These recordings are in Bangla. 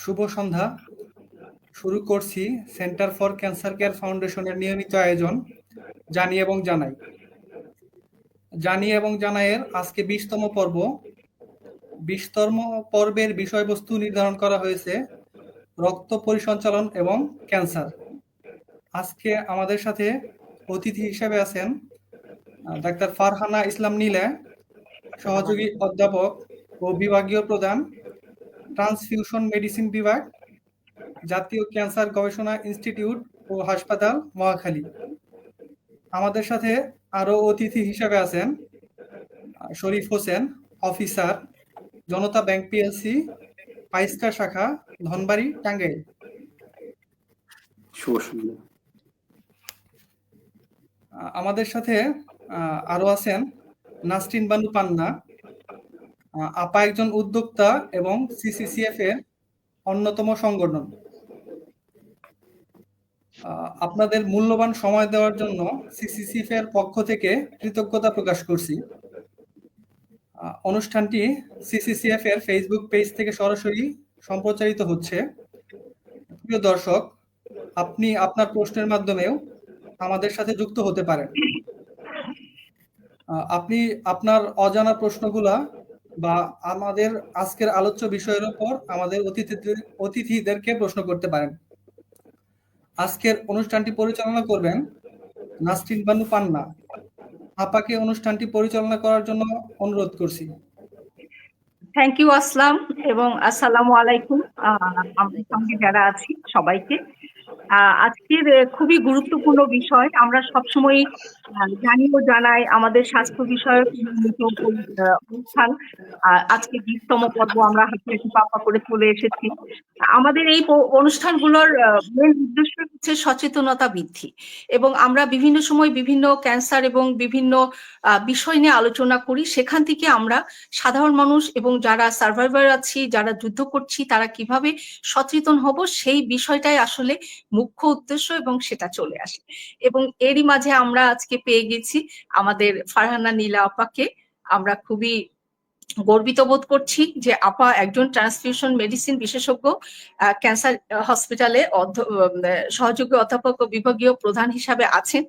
শুভ সন্ধ্যা। শুরু করছি সেন্টার ফর ক্যান্সার কেয়ার ফাউন্ডেশনের নিয়মিত আয়োজন জানি এবং জানাই। জানি এবং জানাইয়ের আজকে 20তম পর্ব। 20তম পর্বের বিষয়বস্তু নির্ধারণ করা হয়েছে রক্ত পরিসঞ্চালন এবং ক্যান্সার। আজকে আমাদের সাথে অতিথি হিসেবে আছেন ডাক্তার ফারহানা ইসলাম নীলা, সহযোগী অধ্যাপক ও বিভাগীয় প্রধান, ট্রান্সফিউশন মেডিসিন বিভাগ, জাতীয় ক্যান্সার গবেষণা ইনস্টিটিউট ও হাসপাতাল, মহাখালী। আমাদের সাথে আরো অতিথি হিসেবে আছেন শরীফ হোসেন, অফিসার, জনতা ব্যাংক পিএলসি, পাইস্কার শাখা, ধনবাড়ি, টাঙ্গাইল। আমাদের সাথে আরো আছেন নাসরিন বানু পান্না, আপা একজন উদ্যোক্তা এবং সিসিসিএফ এর অন্যতম সংগঠন। আপনাদের মূল্যবান সময় দেওয়ার জন্য সিসিসিএফ এর পক্ষ থেকে কৃতজ্ঞতা প্রকাশ করছি। অনুষ্ঠানটি সিসিসিএফ এর ফেসবুক পেজ থেকে সরাসরি সম্প্রচারিত হচ্ছে। প্রিয় দর্শক, আপনি আপনার প্রশ্নের মাধ্যমেও আমাদের সাথে যুক্ত হতে পারেন। আপনি আপনার অজানা প্রশ্নগুলা বা আমাদের আজকের আলোচ্য বিষয়ের উপর আমাদের অতিথিদেরকে প্রশ্ন করতে পারেন। আজকের অনুষ্ঠানটি পরিচালনা করবেন নাসরিন বানু পান্না। আপাকে অনুষ্ঠানটি পরিচালনা করার জন্য অনুরোধ করছি। থ্যাংক ইউ আসলাম এবং আসসালামু আলাইকুম আমাদের সঙ্গে যারা আছি সবাইকে। আজকের খুবই গুরুত্বপূর্ণ বিষয়। আমরা সবসময় জানি ও জানাই আমাদের স্বাস্থ্য বিষয়ক অনুষ্ঠান। আজকে 20তম পর্ব আমরা হাঁটি পাপা করে চলে এসেছি। আমাদের এই অনুষ্ঠানগুলোর মূল উদ্দেশ্য হচ্ছে সচেতনতা বৃদ্ধি, এবং আমরা বিভিন্ন সময় বিভিন্ন ক্যান্সার এবং বিভিন্ন বিষয় নিয়ে আলোচনা করি। সেখান থেকে আমরা সাধারণ মানুষ এবং যারা সার্ভাইভার আছি, যারা যুদ্ধ করছি, তারা কিভাবে সচেতন হব সেই বিষয়টাই আসলে মুখ্য উদ্দেশ্য, এবং সেটা চলে আসে। এবং এরই মাঝে আমরা আজকে পেয়ে গেছি আমাদের ফারহানা নীলা আপাকে। আমরা খুবই গর্বিত বোধ করছি যে আপা একজন ট্রান্সফিউশন মেডিসিন বিশেষজ্ঞ, ক্যান্সার হসপিটালে সহযোগী অধ্যাপক ও বিভাগীয় প্রধান হিসাবে আছেন।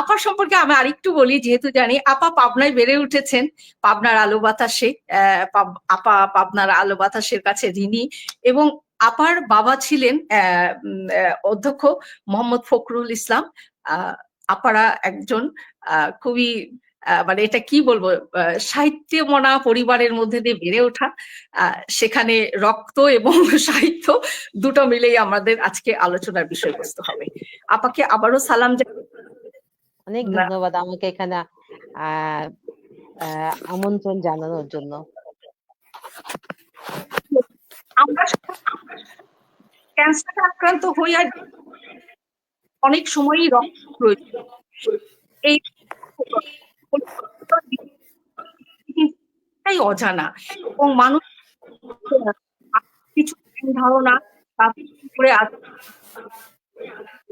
আপার সম্পর্কে আমি আরেকটু বলি, যেহেতু জানি আপা পাবনায় বেড়ে উঠেছেন, পাবনার আলো বাতাসে। আপা পাবনার আলো বাতাসের কাছে ঋণী, এবং আপার বাবা ছিলেন অধ্যক্ষ মোহাম্মদ ফখরুল ইসলাম। আপারা একজন খুবই মানে এটা কি বলবো, সাহিত্যমনা পরিবারের মধ্যে দিয়ে বেড়ে ওঠা। সেখানে রক্ত এবং সাহিত্য দুটো মিলেই আমাদের আজকে আলোচনার বিষয়বস্তু হবে। আপাকে আবারও সালাম। অনেক ধন্যবাদ আমাকে এখানে আমন্ত্রণ জানানোর জন্য। আমরা ক্যান্সার আক্রান্ত হই আর অনেক সময়ই রক্ত প্রয়োজন। এই অজানা, এবং মানুষ কিছু ধারণা করে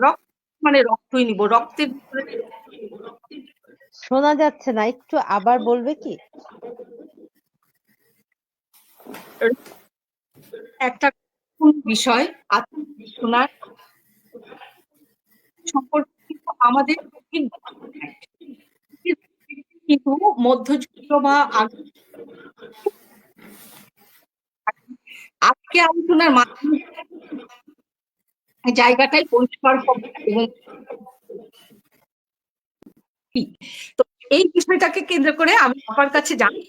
রক্ত মানে রক্তই নিব, রক্তের শোনা যাচ্ছে না, একটু আবার বলবে কি? একটা বিষয় শোনার সম্পর্কে আমাদের কিন্তু মধ্যযুগীয় বা আজকে আলোচনার মাধ্যমে জায়গাটাই পরিষ্কার হবে। এবং তো এই বিষয়টাকে কেন্দ্র করে আমি আমার কাছে জানি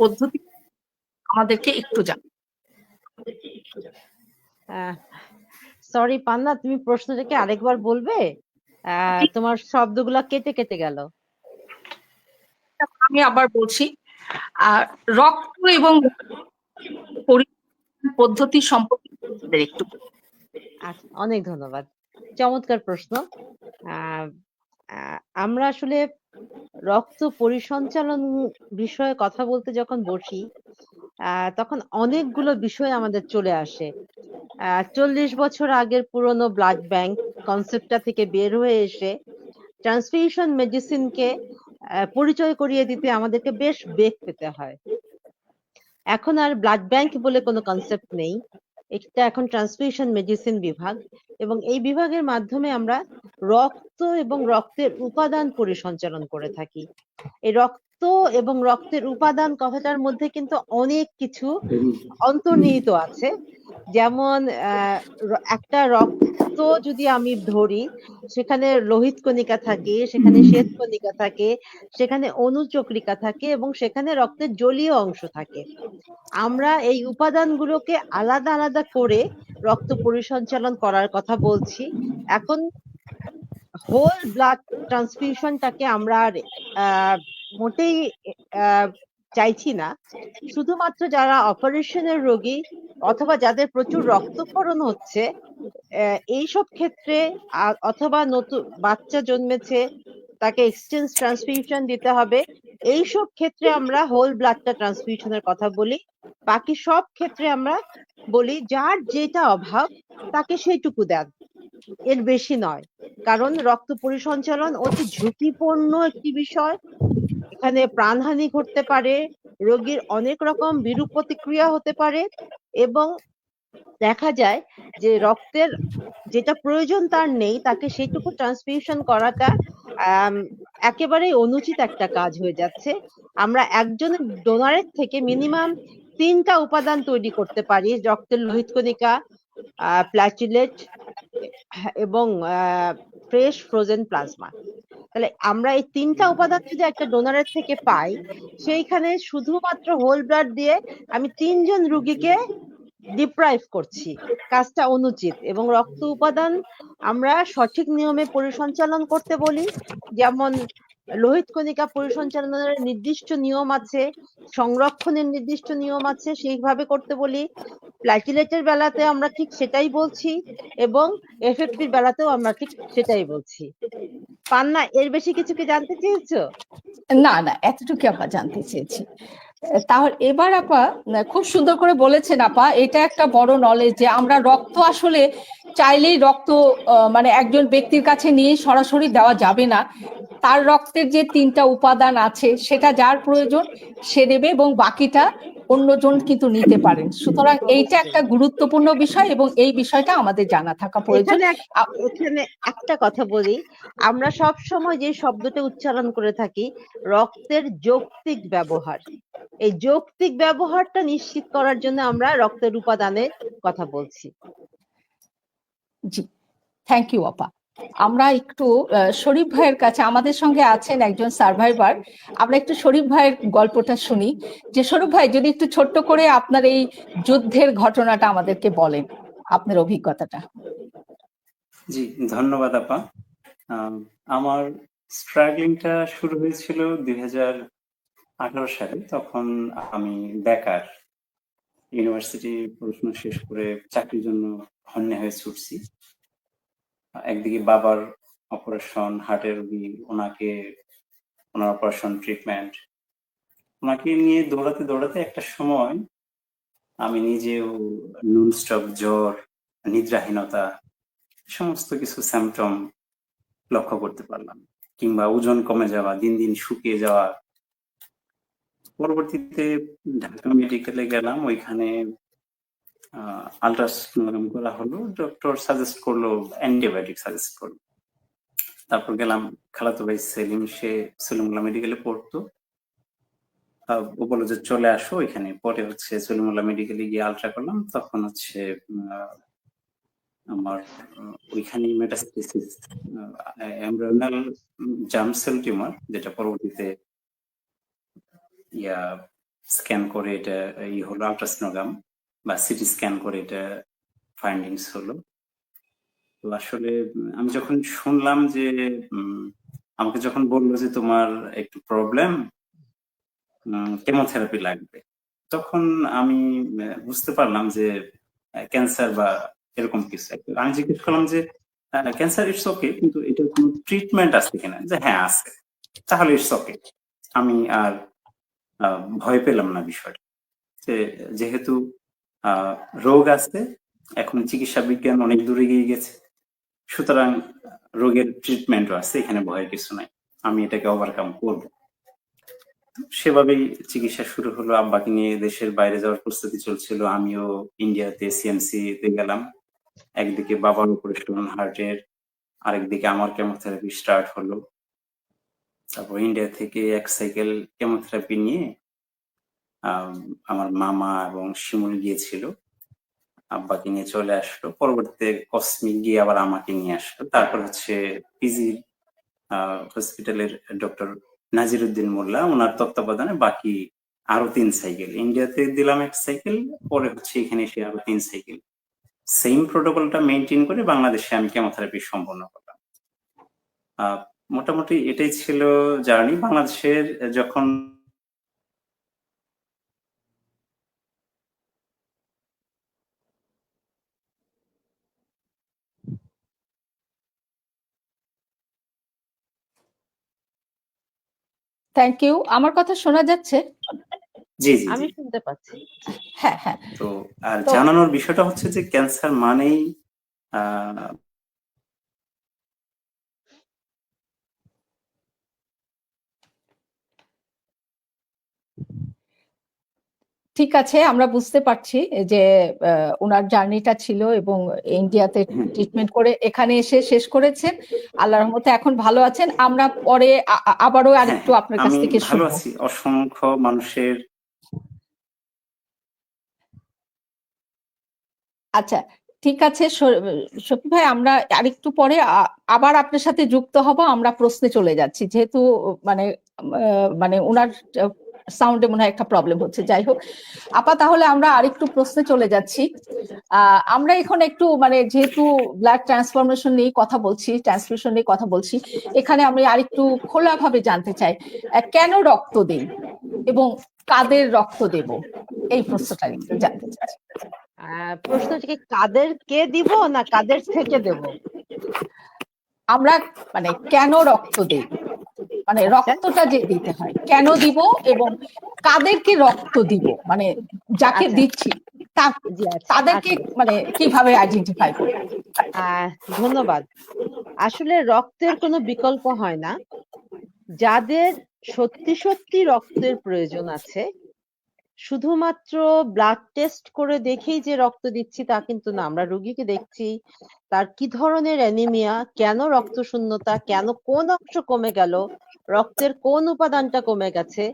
পদ্ধতি আমাদেরকে একটু জানি। সরি পান্না, তুমি প্রশ্নটাকে আরেকবার বলবে? তোমার শব্দগুলা কেটে কেটে গেল। আমি আবার বলছি, রক্ত এবং পদ্ধতি সম্পর্কে একটু। আচ্ছা, অনেক ধন্যবাদ, চমৎকার প্রশ্ন। আমরা আসলে রক্ত পরিসঞ্চালন বিষয়ে কথা বলতে যখন বসি, তখন অনেকগুলো বিষয় আমাদের চলে আসে। 40 বছর আগের পুরনো ব্লাড ব্যাংক কনসেপ্টটা থেকে বের হয়ে এসে ট্রান্সফিউশন মেডিসিনকে পরিচয় করিয়ে দিতে আমাদেরকে বেশ বেগ পেতে হয়। এখন আর ব্লাড ব্যাংক বলে কোনো কনসেপ্ট নেই, এটা এখন ট্রান্সফিউশন মেডিসিন বিভাগ, এবং এই বিভাগের মাধ্যমে আমরা রক্ত এবং রক্তের উপাদান পরিসঞ্চালন করে থাকি। এই রক্ত এবং রক্তের উপাদান কথাটার মধ্যে কিন্তু অনেক কিছু অন্তর্নিহিত আছে। যেমন একটা রক্ত যদি আমি ধরি, সেখানে লোহিত কণিকা থাকে, সেখানে শ্বেত কণিকা থাকে, সেখানে অনুচক্রিকা থাকে এবং সেখানে রক্তের জলীয় অংশ থাকে। আমরা এই উপাদানগুলোকে আলাদা আলাদা করে রক্ত পরিসঞ্চালন করার কথা বলছি। এখন হোল ব্লাড ট্রান্সফিউশনটাকে আমরা আর মোটেই চাইছি না। শুধুমাত্র যারা অপারেশনের রোগী অথবা যাদের প্রচুর রক্তক্ষরণ হচ্ছে, এইসব ক্ষেত্রে অথবা নতুন বাচ্চা জন্মেছে, তাকে এক্সচেঞ্জ ট্রান্সফিউশন দিতে হবে, এইসব ক্ষেত্রে আমরা হোল ব্লাডটা ট্রান্সফিউশনের কথা বলি। বাকি সব ক্ষেত্রে আমরা বলি যার যেটা অভাব তাকে সেইটুকু দেন, এর বেশি নয়। কারণ রক্ত পরিসঞ্চালন অতি ঝুঁকিপূর্ণ একটি বিষয়, এখানে প্রাণহানি ঘটতে পারে, রোগীর অনেক রকম বিরূপ প্রতিক্রিয়া হতে পারে, এবং দেখা যায় যে রক্তের যেটা প্রয়োজন তার নেই, তাকে সেইটুকু ট্রান্সফিউশন করাটা একেবারেই অনুচিত একটা কাজ হয়ে যাচ্ছে। আমরা একজনের ডোনারের থেকে মিনিমাম 3টা উপাদান তৈরি করতে পারি, রক্তের লোহিত কণিকা, প্ল্যাটিলেট এবং ফ্রেশ ফ্রোজেন প্লাজমা। তাহলে আমরা এই 3টা উপাদান যদি একটা ডোনারের থেকে পাই, সেইখানে শুধুমাত্র হোল ব্লাড দিয়ে আমি 3 জন রোগীকে ডিপ্রাইভ করছি, কাজটা অনুচিত। এবং রক্ত উপাদান আমরা সঠিক নিয়মে পরিসঞ্চালন করতে বলি, যেমন লোহিত কণিকা পরিসঞ্চালনের নির্দিষ্ট নিয়ম আছে, সংরক্ষণের নির্দিষ্ট নিয়ম আছে, সেইভাবে করতে বলি। প্ল্যাটিলেটের বেলাতে আমরা ঠিক সেটাই বলছি, এবং এফএফপির বেলাতেও আমরা ঠিক সেটাই বলছি। পান্না, এর বেশি কিছু কি জানতে চেয়েছো? না না, এতটুকু আপা জানতে চেয়েছি। তাহলে এবার আপা খুব সুন্দর করে বলেছেন আপা, এটা একটা বড় নলেজ যে আমরা রক্ত আসলে চাইলেই রক্ত মানে একজন ব্যক্তির কাছে নিয়ে সরাসরি দেওয়া যাবে না। তার রক্তের যে 3টা উপাদান আছে সেটা যার প্রয়োজন সে নেবে এবং বাকিটা অন্যজন কিন্তু নিতে পারেন। সুতরাং এইটা একটা গুরুত্বপূর্ণ বিষয় এবং এই বিষয়টা আমাদের জানা থাকা প্রয়োজন। এখানে একটা কথা বলি, আমরা সব সময় যে শব্দটা উচ্চারণ করে থাকি রক্তের যৌক্তিক ব্যবহার, এই যৌক্তিক ব্যবহারটা নিশ্চিত করার জন্য আমরা রক্তের উপাদানের কথা বলছি। জি, থ্যাংক ইউ আপা। আমরা একটু শরীফ ভাইয়ের কাছে, আমাদের সঙ্গে আছেন একজন সার্ভাইভার, আমরা একটু শরীফ ভাইয়ের গল্পটা শুনি। যে শরীফ ভাই, যদি একটু ছোট্ট করে আপনার এই যুদ্ধের ঘটনাটা আমাদেরকে বলেন, আপনার অভিজ্ঞতাটা। জি, ধন্যবাদ আপা। আমার স্ট্রাগলিংটা শুরু হয়েছিল 2018 সালে। তখন আমি বেকার, ইউনিভার্সিটি পড়াশোনা শেষ করে চাকরির জন্য হন্যে হয়ে ছুটছি। একদিকে বাবার অপারেশন, হার্টের রোগী, ওনার অপারেশন ট্রিটমেন্ট, ওনাকে নিয়ে দৌড়াতে দৌড়াতে একটা সময় আমি নিজেও নন স্টপ জ্বর, নিদ্রাহীনতা, সমস্ত কিছু সিম্পটম লক্ষ্য করতে পারলাম, কিংবা ওজন কমে যাওয়া, দিন দিন শুকিয়ে যাওয়া। পরবর্তীতে ঢাকা মেডিকেলে গেলাম, ওইখানে আল্ট্রাসাউন্ড করা হলো, ডক্টর সাজেস্ট করলো, অ্যান্টিবায়োটিক সাজেস্ট করলো। তারপর গেলাম খালাতো ভাই সেলিম, সে সলিমুল্লাহ মেডিকেলে পড়তো, ও বললো যে চলে আসো এখানে। পরে হচ্ছে সলিমুল্লাহ মেডিকেলে গিয়ে আলট্রা করলাম, তখন হচ্ছে আমার ওইখানে মেটাস্টেসিস, এমব্রায়োনাল জার্ম সেল টিউমার, যেটা পরবর্তীতে স্ক্যান করে এটা হলো আল্ট্রাসনোগ্রাম বা সিটি স্ক্যান করে এটা ফাইন্ডিংস হলো। তো আসলে আমি যখন শুনলাম যে আমাকে যখন বললো যে তোমার একটু প্রবলেম, কেমোথেরাপি লাগবে, তখন আমি বুঝতে পারলাম যে ক্যান্সার বা এরকম কিছু। আমি জিজ্ঞেস করলাম যে ক্যান্সার ইটস ওকে, কিন্তু এটার কোনো ট্রিটমেন্ট আছে কিনা? যে হ্যাঁ আছে, তাহলে ইটস ওকে। আমি আর ভয় পেলাম না বিষয়টা, যেহেতু রোগ আছে, এখন চিকিৎসা বিজ্ঞান অনেক দূরে গিয়ে গেছে, সুতরাং রোগের ট্রিটমেন্টও আছে, এখানে ভয়ের কিছু নাই, আমি এটাকে ওভারকাম করব। সেভাবেই চিকিৎসা শুরু হলো। আব্বাকে নিয়ে দেশের বাইরে যাওয়ার প্রস্তুতি চলছিল। আমিও ইন্ডিয়াতে সিএমসি তে গেলাম। একদিকে বাবার অপারেশন হার্টের, আরেকদিকে আমার কেমোথেরাপি স্টার্ট হলো। তারপর ইন্ডিয়া থেকে এক সাইকেল কেমোথেরাপি নিয়ে আমার মামা এবং শিমুল গিয়েছিল, আব্বাকে নিয়ে চলে আসলো। পরবর্তীতে কসমিক গিয়ে আবার আমাকে নিয়ে আসলো। তারপর হচ্ছে পিজি হসপিটালের ডক্টর নাজিরুদ্দিন মোল্লা, ওনার তত্ত্বাবধানে বাকি আরো 3 সাইকেল। ইন্ডিয়াতে দিলাম 1 সাইকেল, পরে হচ্ছে এখানে এসে আরো 3 সাইকেল। সেম প্রোটোকলটা মেনটেন করে বাংলাদেশে আমি কেমোথেরাপি সম্পন্ন করলাম। মোটামুটি এটাই ছিল জার্নি। বাংলাদেশের যখন থ্যাংক ইউ। আমার কথা শোনা যাচ্ছে? জি জি আমি জি শুনতে পাচ্ছি। হ্যাঁ হ্যাঁ। তো আর তো জানানোর বিষয়টা হচ্ছে যে ক্যান্সার মানেই আহ ঠিক আছে, আমরা বুঝতে পারছি যে ওনার জার্নিটা ছিল এবং ইন্ডিয়াতে ট্রিটমেন্ট করে এখানে এসে শেষ করেছেন। আল্লাহর রহমতে এখন ভালো আছেন। আমরা পরে আবারও হ্যাঁ আরেকটু হ্যাঁ, আপনার কাছ আমি থেকে ভালো শুনবো। আছি। অসংখ্য মানুষের আচ্ছা, ঠিক আছে শফি ভাই, আমরা আরেকটু পরে আবার আপনার সাথে যুক্ত হব। আমরা প্রশ্নে চলে যাচ্ছি, যেহেতু মানে মানে ওনার সাউন্ডে মনে হয় একটা প্রবলেম হচ্ছে। যাই হোক আপা, তাহলে আমরা আরেকটু প্রশ্নে চলে যাচ্ছি। আমরা এখন একটু মানে যেহেতু ব্লাড ট্রান্সফরমেশন নিয়ে কথা বলছি, ট্রান্সফিউশন নিয়ে কথা বলছি, এখানে আমি আরেকটু খোলাভাবে জানতে চাই কেন রক্ত দেই এবং কাদের রক্ত দেব, এই প্রশ্নটা একটু জানতে চাই। প্রশ্নটিকে কাদেরকে দিব না কাদের থেকে দেব? আমরা মানে কেন রক্ত দেই, মানে আচ্ছা, রক্তটা যে দিতে হয় কেন দিব এবং কাদেরকে রক্ত দিব, মানে যাকে আচ্ছা, দিচ্ছি জি, আচ্ছা, তাদেরকে আচ্ছা। মানে কিভাবে আইডেন্টিফাই করব? ধন্যবাদ। আসলে রক্তের কোনো বিকল্প হয় না। যাদের সত্যি সত্যি রক্তের প্রয়োজন আছে, শুধুমাত্র ব্লাড টেস্ট করে দেখেই যে রক্ত দিচ্ছি তা কিন্তু না। আমরা রোগীকে দেখছি তার কি ধরনের অ্যানিমিয়া, কেন রক্ত শূন্যতা, কেন কোন অংশ কমে গেল, রক্তের কোন উপাদানটা কমে গেছে,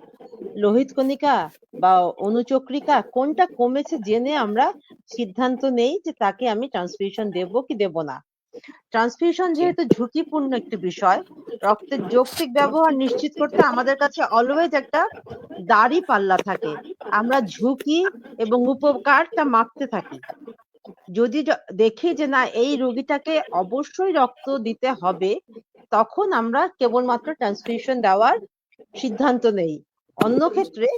লোহিত কণিকা বা অনুচক্রিকা কোনটা কমেছে জেনে আমরা সিদ্ধান্ত নেই যে তাকে আমি ট্রান্সফিউশন দেব কি দেব না। ট্রান্সফিউশন যেহেতু ঝুঁকিপূর্ণ একটি বিষয়, রক্তের যৌক্তিক ব্যবহার নিশ্চিত করতে আমাদের কাছে অলওয়েজ একটা দাঁড়িপাল্লা থাকে। আমরা ঝুঁকি এবং উপকারটা মাপতে থাকি। যদি দেখি যে না এই রোগীটাকে অবশ্যই রক্ত দিতে হবে, তখন আমরা কেবলমাত্র ট্রান্সফিউশন দেওয়ার সিদ্ধান্ত নেই। অন্য ক্ষেত্রে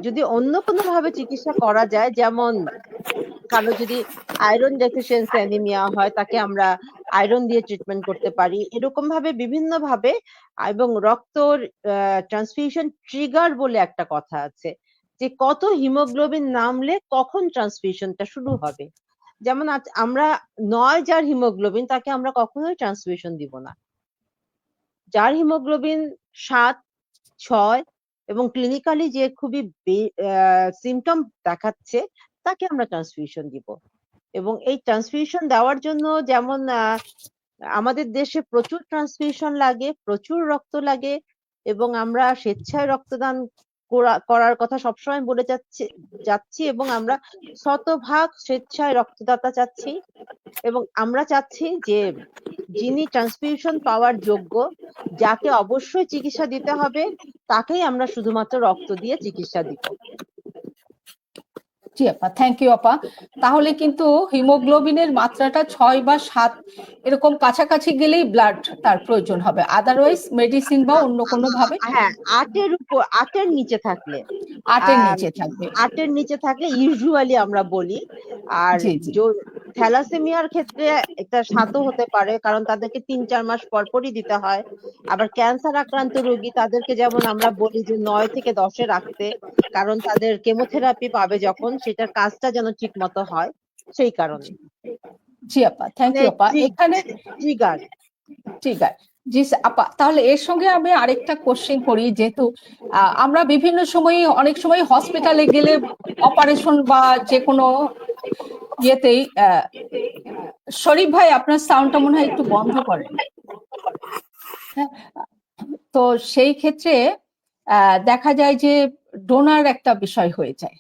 যদি অন্য কোনো ভাবে চিকিৎসা করা যায়, যেমন কারো যদি আয়রন ডেফিসিয়েন্সি অ্যানিমিয়া হয় তাকে আমরা আয়রন দিয়ে ট্রিটমেন্ট করতে পারি। এরকম ভাবে বিভিন্ন ভাবে, এবং রক্তর ট্রান্সফিউশন ট্রিগার বলে একটা কথা আছে যে কত হিমোগ্লোবিন নামলে কখন ট্রান্সফিউশনটা শুরু হবে। যেমন আমরা 9 যার হিমোগ্লোবিন তাকে আমরা কখনোই ট্রান্সফিউশন দিব না। যার হিমোগ্লোবিন 7, 6 এবং ক্লিনিক্যালি যে খুবই সিমটম দেখাচ্ছে তাকে আমরা ট্রান্সফিউশন দিব। এবং এই ট্রান্সফিউশন দেওয়ার জন্য যেমন আমাদের দেশে প্রচুর ট্রান্সফিউশন লাগে, প্রচুর রক্ত লাগে, এবং আমরা স্বেচ্ছায় রক্তদান করার কথা সবসময় বলে যাচ্ছি এবং আমরা শতভাগ স্বেচ্ছায় রক্তদাতা চাচ্ছি। এবং আমরা চাচ্ছি যে যিনি ট্রান্সফিউশন পাওয়ার যোগ্য, যাকে অবশ্যই চিকিৎসা দিতে হবে, তাকেই আমরা শুধুমাত্র রক্ত দিয়ে চিকিৎসা দিব। জি আপা, থ্যাংক ইউ আপা। তাহলে কিন্তু হিমোগ্লোবিনের মাত্রাটা 6 বা 7 এরকম কাছাকাছি গেলেই ব্লাড তার প্রয়োজন হবে, আদারওয়াইজ মেডিসিন বা অন্য কোনো ভাবে। হ্যাঁ, 8-এর নিচে থাকলে, 8-এর নিচে থাকবে। 8-এর নিচে থাকলে ইউজুয়ালি আমরা বলি। আর জি জি থ্যালাসেমিয়ার ক্ষেত্রে এটা 7ও হতে পারে, কারণ তাদেরকে 3-4 মাস পর পরই দিতে হয়। আবার ক্যান্সার আক্রান্ত রোগী তাদেরকে যেমন আমরা বলি যে 9 থেকে 10-এ রাখতে, কারণ তাদের কেমোথেরাপি পাবে যখন সেটার কাজটা যেন ঠিক মতো হয়, সেই কারণে। জি আপা, থ্যাংক ইউ আপা। এখানে ট্রিগার। ঠিক আছে, জি আপা, তাহলে এর সঙ্গে আমি আরেকটা কোশ্চেন করি, যেহেতু আমরা বিভিন্ন সময় অনেক সময় হসপিটালে গেলে অপারেশন বা যে কোনো ইয়েতেই শরীফ ভাই আপনার সাউন্ডটা মনে হয় একটু বন্ধ করেন। হ্যাঁ, তো সেই ক্ষেত্রে দেখা যায় যে ডোনার একটা বিষয় হয়ে যায়,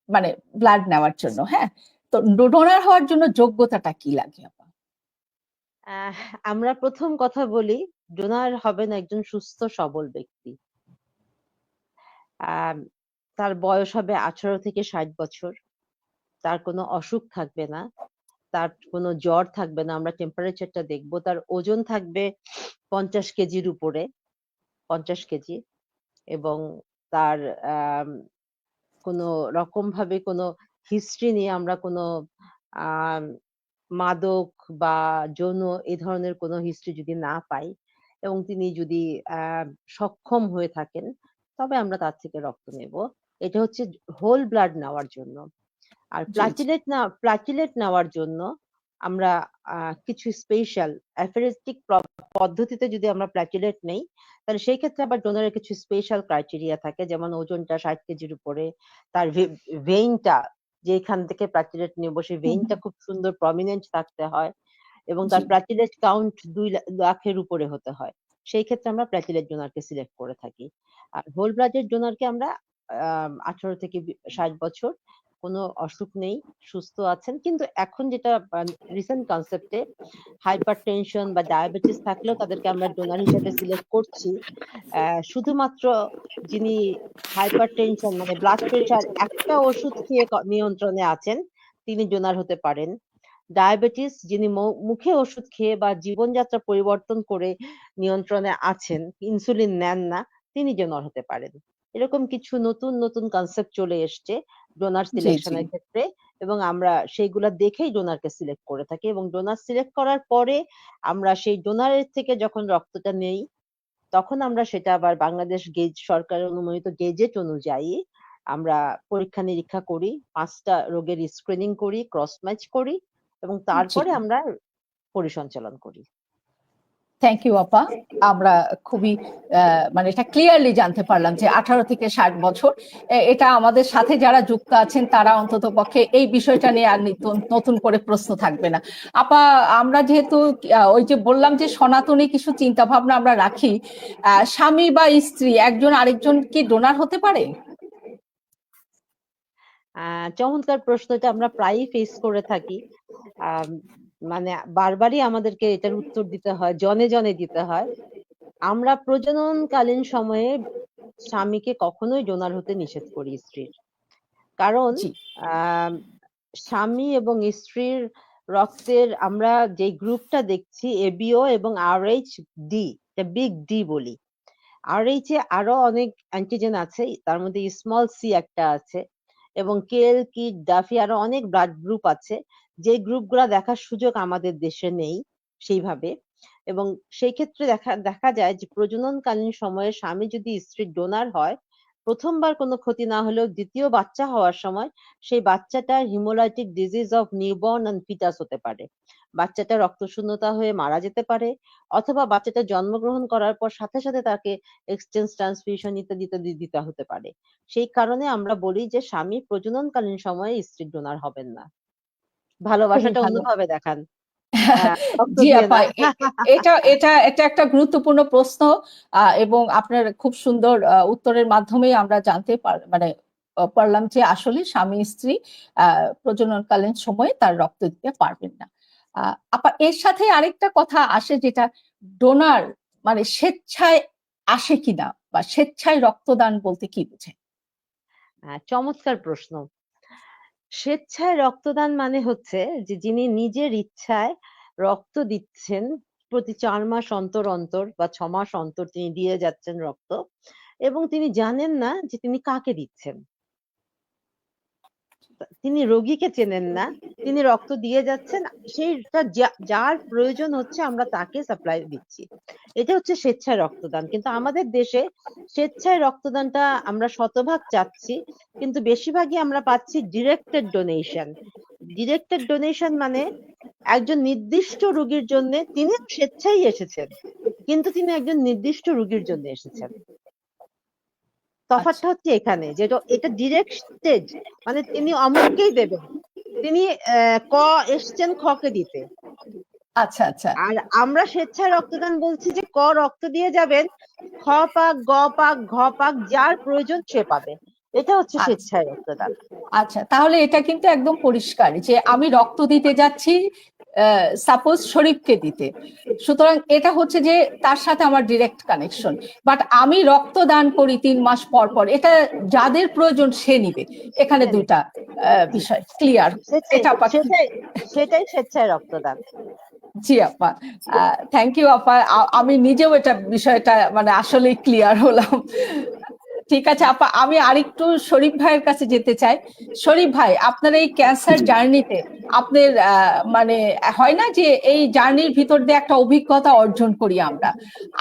মানে ব্লাড নেওয়ার জন্য। হ্যাঁ, তো ডোনার হওয়ার জন্য যোগ্যতাটা কি লাগে আপা? আহ, আমরা প্রথম কথা বলি, ডোনার হবেন একজন সুস্থ সবল ব্যক্তি। আহ, তার বয়স হবে 18 থেকে 60 বছর। তার কোনো অসুখ থাকবে না, তার কোনো জ্বর থাকবে না। আমরা টেম্পারেচারটা দেখবো। তার ওজন থাকবে 50 কেজির উপরে, 50 কেজি। এবং তার আম, কোনো রকম ভাবে কোনো হিস্ট্রি নিয়ে আমরা কোনো আম, মাদক বা যৌন এই ধরনের কোনো হিস্ট্রি যদি না পাই, এবং তিনি যদি সক্ষম হয়ে থাকেন, তবে আমরা তার থেকে রক্ত নেব। এটা হচ্ছে হোল ব্লাড নেওয়ার জন্য। আর জি জি প্লাটিলেট নেওয়ার জন্য আমরা কিছু স্পেশাল অ্যাফেরেস্টিক পদ্ধতিতে যদি আমরা প্লাটিলেট নেই, তাহলে সেই ক্ষেত্রে আবার ডোনারের কিছু স্পেশাল ক্রাইটেরিয়া থাকে, যেমন ওজনটা 60 কেজির উপরে, তার ভেইনটা যেখান থেকে প্লাটিলেট নেব সেই ভেইনটা খুব সুন্দর প্রমিনেন্ট থাকতে হয়, এবং জি। তার প্লাটিলেট কাউন্ট 2 লাখের উপরে হতে হয়। সেই ক্ষেত্রে আমরা প্লাটিলেট ডোনারকে সিলেক্ট করে থাকি। আর হোল ব্লাডের ডোনারকে আমরা 18 থেকে 60 বছর, কোনো অসুখ নেই, সুস্থ আছেন। কিন্তু এখন যেটা রিসেন্ট কনসেপ্টে হাইপারটেনশন বা ডায়াবেটিস থাকলেও তাদেরকে আমরা ডোনার হিসেবে সিলেক্ট করছি। শুধুমাত্র যিনি হাইপারটেনশন মানে ব্লাড প্রেশার একটা ওষুধ খেয়ে নিয়ন্ত্রণে আছেন, তিনি ডোনার হতে পারেন। ডায়াবেটিস যিনি মুখে ওষুধ খেয়ে বা জীবনযাত্রা পরিবর্তন করে নিয়ন্ত্রণে আছেন, ইনসুলিন নেন না, তিনি ডোনার হতে পারেন। এরকম কিছু নতুন নতুন কনসেপ্ট চলে এসছে ডোনার জি জি সিলেকশনের ক্ষেত্রে, এবং আমরা সেইগুলা দেখেই ডোনারকে সিলেক্ট করে থাকি। এবং ডোনার সিলেক্ট করার পরে আমরা সেই ডোনারের থেকে যখন রক্তটা নেই, তখন আমরা সেটা আবার বাংলাদেশ গেজ সরকার অনুমোদিত গেজেট অনুযায়ী আমরা পরীক্ষা নিরীক্ষা করি, 5টা রোগের স্ক্রিনিং করি, ক্রস ম্যাচ করি, এবং জি। তারপরে আমরা পরিসঞ্চালন করি। থ্যাংক ইউ আপা। আমরা খুবই মানে এটা ক্লিয়ারলি জানতে পারলাম যে 18 থেকে 60 বছর, এটা আমাদের সাথে যারা যুক্ত আছেন তারা অন্তত পক্ষে এই বিষয়টা নিয়ে আর নতুন করে প্রশ্ন থাকবে না। আপা, আমরা যেহেতু ওই যে বললাম যে সনাতনী কিছু চিন্তা ভাবনা আমরা রাখি, স্বামী বা স্ত্রী একজন আরেকজন কি ডোনার হতে পারে? চমৎকার প্রশ্ন, এটা আমরা প্রায়ই ফেস করে থাকি। আম, মানে বারবারই আমাদেরকে এটার উত্তর দিতে হয়, জনে জনে দিতে হয়। আমরা প্রজননকালীন সময়ে স্বামীকে কখনোই ডোনার হতে নিষেধ করি স্ত্রীর। কারণ জি আহ স্বামী এবং স্ত্রীর রক্তের আমরা যে গ্রুপটা দেখছি, এবিও এবং RH ডি, বিগ ডি বলি। RH এ আরো অনেক অ্যান্টিজেন আছে, তার মধ্যে স্মল সি একটা আছে, এবং কেএল, কিট, ডাফি আরো অনেক ব্লাড গ্রুপ আছে, যে গ্রুপগুলা দেখার সুযোগ আমাদের দেশে নেই সেইভাবে। এবং সেই ক্ষেত্রে দেখা যায় যে প্রজননকালীন সময়ে স্বামী যদি স্ত্রীর ডোনার হয়, প্রথমবার কোনো ক্ষতি না হলেও দ্বিতীয় বাচ্চা হওয়ার সময় সেই বাচ্চাটার haemolytic disease of newborn and foetus হতে পারে। বাচ্চাটা রক্তশূন্যতা হয়ে মারা যেতে পারে, অথবা বাচ্চাটা জন্মগ্রহণ করার পর সাথে সাথে তাকে এক্সচেঞ্জ ট্রান্সফিউশন ইত্যাদি ইত্যাদি দিতে হতে পারে। সেই কারণে আমরা বলি যে স্বামী প্রজননকালীন সময়ে স্ত্রীর ডোনার হবেন না। খুবই ভালোবাসাটা ভালো। অন্যভাবে দেখান, রক্ত জি দিয়ে আপা, না। এটা এটা এটা একটা গুরুত্বপূর্ণ প্রশ্ন, এবং আপনার খুব সুন্দর উত্তরের মাধ্যমে আমরা জানতে মানে পারলাম যে আসলে স্বামী স্ত্রী প্রজননকালীন সময়ে তার রক্ত দিতে পারবেন না। আপা, এর সাথে আরেকটা কথা আসে, যেটা ডোনার মানে স্বেচ্ছায় আসে কিনা, বা স্বেচ্ছায় রক্তদান বলতে কি বোঝে? চমৎকার প্রশ্ন। স্বেচ্ছায় রক্তদান মানে হচ্ছে যে যিনি নিজের ইচ্ছায় রক্ত দিচ্ছেন, প্রতি 4 মাস অন্তর অন্তর বা 6 মাস অন্তর তিনি দিয়ে যাচ্ছেন রক্ত, এবং তিনি জানেন না যে তিনি কাকে দিচ্ছেন। তিনি রোগীকে চেনেন না, তিনি রক্ত দিয়ে যাচ্ছেন, সেইটা যার প্রয়োজন হচ্ছে আমরা তাকে সাপ্লাই দিচ্ছি। এটা হচ্ছে স্বেচ্ছায় রক্তদান। কিন্তু আমাদের দেশে স্বেচ্ছায় রক্তদানটা আমরা শতভাগ চাচ্ছি, কিন্তু বেশিরভাগই আমরা পাচ্ছি ডিরেক্টেড ডোনেশন। ডিরেক্টেড ডোনেশন মানে একজন নির্দিষ্ট রোগীর জন্য তিনি স্বেচ্ছায় এসেছেন, কিন্তু তিনি একজন নির্দিষ্ট রোগীর জন্য এসেছেন। তফাৎটা হচ্ছে এখানে, যে এটা ডিরেক্টেড, মানে তিনি অমুককেই দেবেন, তিনি ক এসছেন খ কে দিতে। আচ্ছা আচ্ছা আর আমরা স্বেচ্ছায় রক্তদান বলছি যে ক রক্ত দিয়ে যাবেন, খ পাক, গ পাক, ঘ পাক, যার প্রয়োজন সে পাবে। এটা হচ্ছে আচ্ছা স্বেচ্ছায় রক্তদান। আচ্ছা, তাহলে এটা কিন্তু একদম পরিষ্কার যে আমি রক্ত দিতে যাচ্ছি সাপোজ শরীফকে দিতে, সুতরাং এটা হচ্ছে যে তার সাথে আমার ডিরেক্ট কানেকশন। বাট আমি রক্ত দান করি 3 মাস পর পর, এটা যাদের প্রয়োজন সে নিবে। এখানে দুইটা বিষয় ক্লিয়ার। এটা আপা সেটাই স্বেচ্ছায় রক্তদান। জি আপা, থ্যাংক ইউ আপা। আমি নিজেও এটা বিষয়টা মানে আসলেই ক্লিয়ার হলাম। ঠিক আছে আপা, আমি আরেকটু শরীফ ভাইয়ের কাছে যেতে চাই। শরীফ ভাই, আপনার এই ক্যান্সার জার্নিতে আপনার মানে হয় না যে এই জার্নির ভিতর দিয়ে একটা অভিজ্ঞতা অর্জন করি আমরা,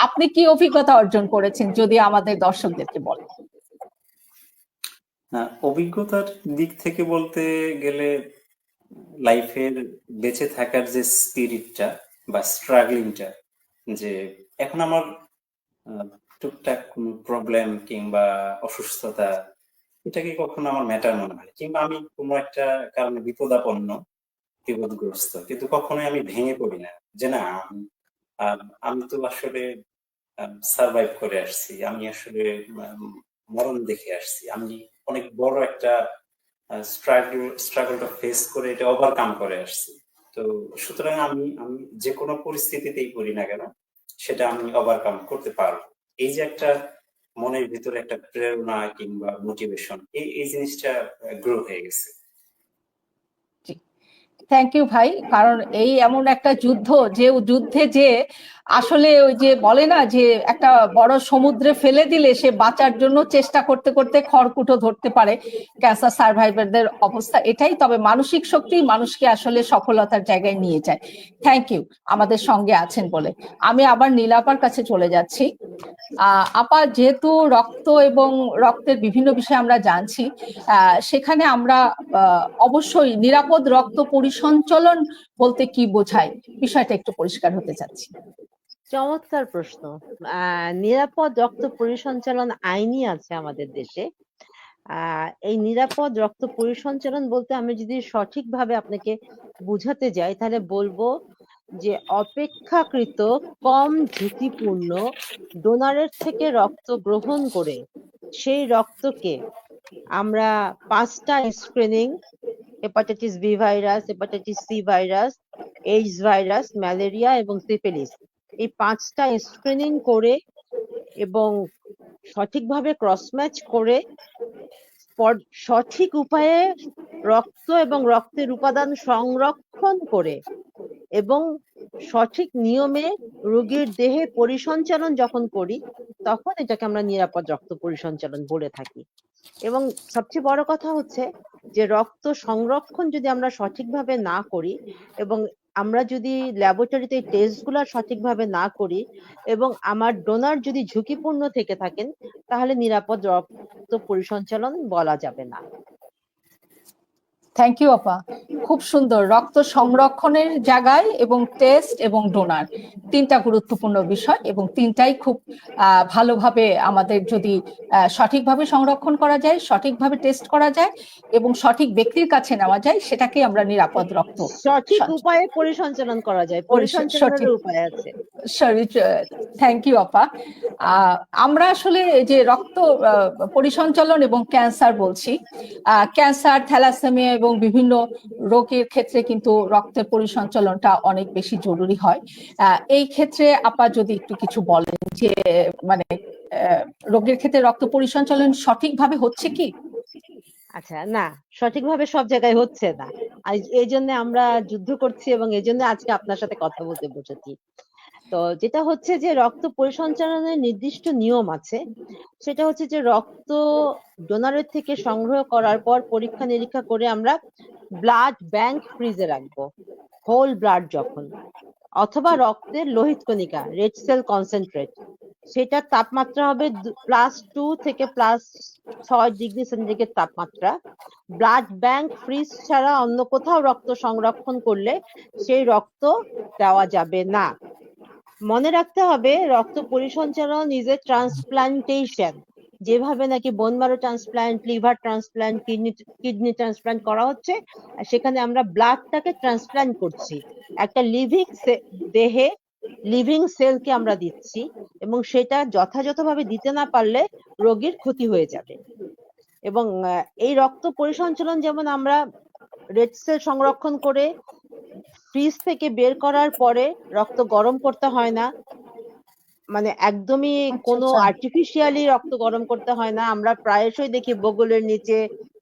আপনি কি অভিজ্ঞতা অর্জন করেছেন যদি আমাদের দর্শকদেরকে বলেন? অভিজ্ঞতার দিক থেকে বলতে গেলে লাইফের বেঁচে থাকার যে স্পিরিটটা বা স্ট্রাগলিংটা, যে এখন আমার টুকটাক কোনো প্রবলেম কিংবা অসুস্থতা, এটাকে কখনো আমার ম্যাটার মনে হয়, কিংবা আমি কোনো একটা কারণে বিপদগ্রস্ত, কিন্তু কখনোই আমি ভেঙে পড়ি না যে না আমি তো আসলে সার্ভাইভ করে আসছি, আমি আসলে মরণ দেখে আসছি, আমি অনেক বড় একটা স্ট্রাগলটা ফেস করে এটা ওভারকাম করে আসছি। তো সুতরাং আমি যে কোনো পরিস্থিতিতেই করি না কেন সেটা আমি ওভারকাম করতে পারবো। এই যে একটা মনের ভিতরে একটা প্রেরণা কিংবা মোটিভেশন, এই জিনিসটা গ্রো হয়ে গেছে। থ্যাংক ইউ ভাই, কারণ এই এমন একটা যুদ্ধ, যে যুদ্ধে যে আসলে ওই যে বলে না যে একটা বড় সমুদ্রে ফেলে দিলে সে বাঁচার জন্য চেষ্টা করতে করতে খড়কুটো ধরতে পারে, ক্যান্সার সার্ভাইভারদের অবস্থা এটাই। তবে মানসিক শক্তি মানুষকে আসলে সফলতার জায়গায় নিয়ে যায়। থ্যাংক ইউ আমাদের সঙ্গে আছেন বলে। আমি আবার নীলাপার কাছে চলে যাচ্ছি। আপা, যেহেতু রক্ত এবং রক্তের বিভিন্ন বিষয়ে আমরা জানছি, সেখানে আমরা অবশ্যই নিরাপদ রক্ত পরিসঞ্চালন বলতে কি বোঝায় বিষয়টা একটু পরিষ্কার হতে চাচ্ছি। চমৎকার প্রশ্ন। নিরাপদ রক্ত পরিসঞ্চালন আইনই আছে আমাদের দেশে। এই নিরাপদ রক্ত পরিসঞ্চালন বলতে আমি যদি সঠিকভাবে আপনাকে বুঝাতে যাই, তাহলে বলবো যে অপেক্ষাকৃত কম ঝুঁকিপূর্ণ ডোনারের থেকে রক্ত গ্রহণ করে সেই রক্তকে আমরা 5টা screening, hepatitis B virus, hepatitis C virus, AIDS virus, malaria এবং সিফিলিস, এই 5টা স্ক্রিনিং করে এবং সঠিকভাবে ক্রস ম্যাচ করে সঠিক উপায়ে রক্ত এবং রক্তের উপাদান সংরক্ষণ করে এবং সঠিক নিয়মে রোগীর দেহে পরিসঞ্চালন যখন করি, তখন এটাকে আমরা নিরাপদ রক্ত পরিসঞ্চালন বলে থাকি। এবং সবচেয়ে বড় কথা হচ্ছে যে রক্ত সংরক্ষণ যদি আমরা সঠিকভাবে না করি এবং আমরা যদি ল্যাবরেটরিতে টেস্টগুলো সঠিকভাবে না করি এবং আমার ডোনার যদি ঝুঁকিপূর্ণ থেকে থাকেন, তাহলে নিরাপদ রক্ত পরিসঞ্চালন বলা যাবে না। থ্যাংক ইউ আপা, খুব সুন্দর। রক্ত সংরক্ষণের জায়গায় এবং টেস্ট এবং ডোনার, 3টা গুরুত্বপূর্ণ বিষয়, এবং 3টাই খুব ভালোভাবে আমাদের যদি সঠিকভাবে সংরক্ষণ করা যায়, সঠিকভাবে টেস্ট করা যায় এবং সঠিক ব্যক্তির কাছে নেওয়া যায়, সেটাকে আমরা নিরাপদ রক্ত সঠিক উপায়ে পরিসঞ্চালন করা যায়, পরিসঞ্চালনের উপায় আছে। থ্যাংক ইউ আপা। আমরা আসলে যে রক্ত পরিসঞ্চালন এবং ক্যান্সার বলছি, ক্যান্সার, থ্যালাসেমিয়া এবং বিভিন্ন রোগের ক্ষেত্রে কিন্তু রক্তের পরিসঞ্চালনটা অনেক বেশি জরুরি হয়। এই ক্ষেত্রে আপা যদি একটু কিছু বলেন যে মানে রোগের ক্ষেত্রে রক্ত পরিসঞ্চালন সঠিকভাবে হচ্ছে কি? আচ্ছা, না, সঠিকভাবে সব জায়গায় হচ্ছে না, এই জন্য আমরা যুদ্ধ করছি এবং এই জন্য আজকে আপনার সাথে কথা বলতে বসেছি। তো যেটা হচ্ছে যে রক্ত পরিসঞ্চালনের নির্দিষ্ট নিয়ম আছে, সেটা হচ্ছে যে রক্ত ডোনারের থেকে সংগ্রহ করার পর পরীক্ষা নিরীক্ষা করে আমরা ব্লাড ব্যাংক ফ্রিজে রাখবো, হোল ব্লাড যখন, অথবা রক্তের লোহিত কণিকা, রেড সেল কনসেন্ট্রেট, সেটার তাপমাত্রা হবে +2 থেকে +6 ডিগ্রি সেন্টিগ্রেড তাপমাত্রা। ব্লাড ব্যাংক ফ্রিজ ছাড়া অন্য কোথাও রক্ত সংরক্ষণ করলে সেই রক্ত দেওয়া যাবে না। মনে রাখতে হবে রক্ত পরিসঞ্চালন ইজ এ ট্রান্সপ্লান্টেশন। যেভাবে নাকি bone marrow transplant, liver transplant, kidney transplant করা হচ্ছে, সেখানে আমরা ব্লাডটাকে ট্রান্সপ্লান্ট করছি, একটা দেহে লিভিং সেলকে আমরা দিচ্ছি, এবং সেটা যথাযথভাবে দিতে না পারলে রোগীর ক্ষতি হয়ে যাবে। এবং এই রক্ত পরিসঞ্চালন যেমন আমরা রেড সেল সংরক্ষণ করে ফ্রিজ থেকে বের করার পরে রক্ত গরম করতে হয় না, মানে একদমই কোনো আর্টিফিশিয়ালি রক্ত গরম করতে হয় না। আমরা প্রায়শই দেখি বগলের নিচে,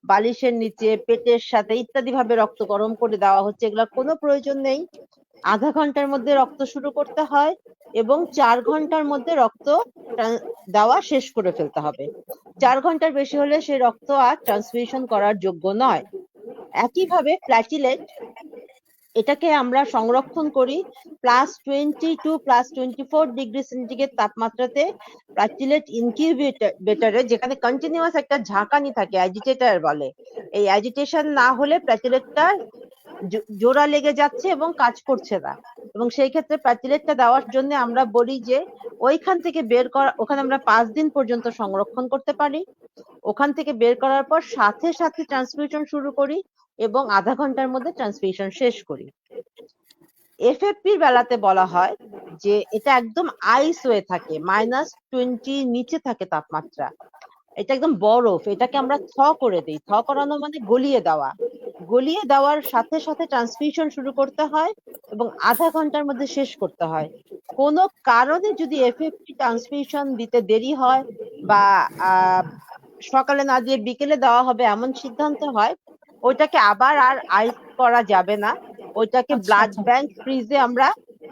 বালিশের নিচে, পেটের সাথে ইত্যাদি ভাবে রক্ত গরম করে দেওয়া হচ্ছে, এগুলোর কোনো প্রয়োজন নেই। আধা ঘন্টার মধ্যে রক্ত শুরু করতে হয় এবং 4 ঘন্টার মধ্যে রক্ত দেওয়া শেষ করে ফেলতে হবে। 4 ঘন্টার বেশি হলে সেই রক্ত আর ট্রান্সফিউশন করার যোগ্য নয়। একইভাবে প্ল্যাটিলেট, এটাকে আমরা সংরক্ষণ করি +20 টু +24 ডিগ্রি সেন্টিগ্রেড তাপমাত্রাতে প্ল্যাটিলেট ইনকিউবেটরে, যেখানে কন্টিনিউয়াস একটা ঝাঁকানি থাকে, অ্যাজিটেটর বলে। এই অ্যাজিটেশন না হলে প্ল্যাটিলেটটা জোড়া লেগে যাচ্ছে এবং কাজ করছে না, এবং সেই ক্ষেত্রে প্ল্যাটিলেটটা দেওয়ার জন্য আমরা বলি যে ওইখান থেকে বের করা, ওখানে আমরা 5 দিন পর্যন্ত সংরক্ষণ করতে পারি। ওখান থেকে বের করার পর সাথে সাথে ট্রান্সফিউশন শুরু করি এবং আধা ঘন্টার মধ্যে ট্রান্সফিউশন শেষ করি। এফএফপির বেলাতে বলা হয় যে এটা একদম আইস হয়ে থাকে, -20 নিচে থাকে তাপমাত্রা, এটা একদম বরফ, এটাকে আমরা থ করে দিই। থ করানো মানে গলিয়ে দেওয়া। গলিয়ে দেওয়ার সাথে সাথে ট্রান্সফিউশন শুরু করতে হয় এবং আধা ঘন্টার মধ্যে শেষ করতে হয়। কোনো কারণে যদি এফএফপি ট্রান্সফিউশন দিতে দেরি হয় বা সকালে না দিয়ে বিকেলে দেওয়া হবে এমন সিদ্ধান্ত হয়, ওইটাকে আবার আর আইস করা যাবে না, ওইটাকে ব্লাড ব্যাংক ফ্রিজে আমরা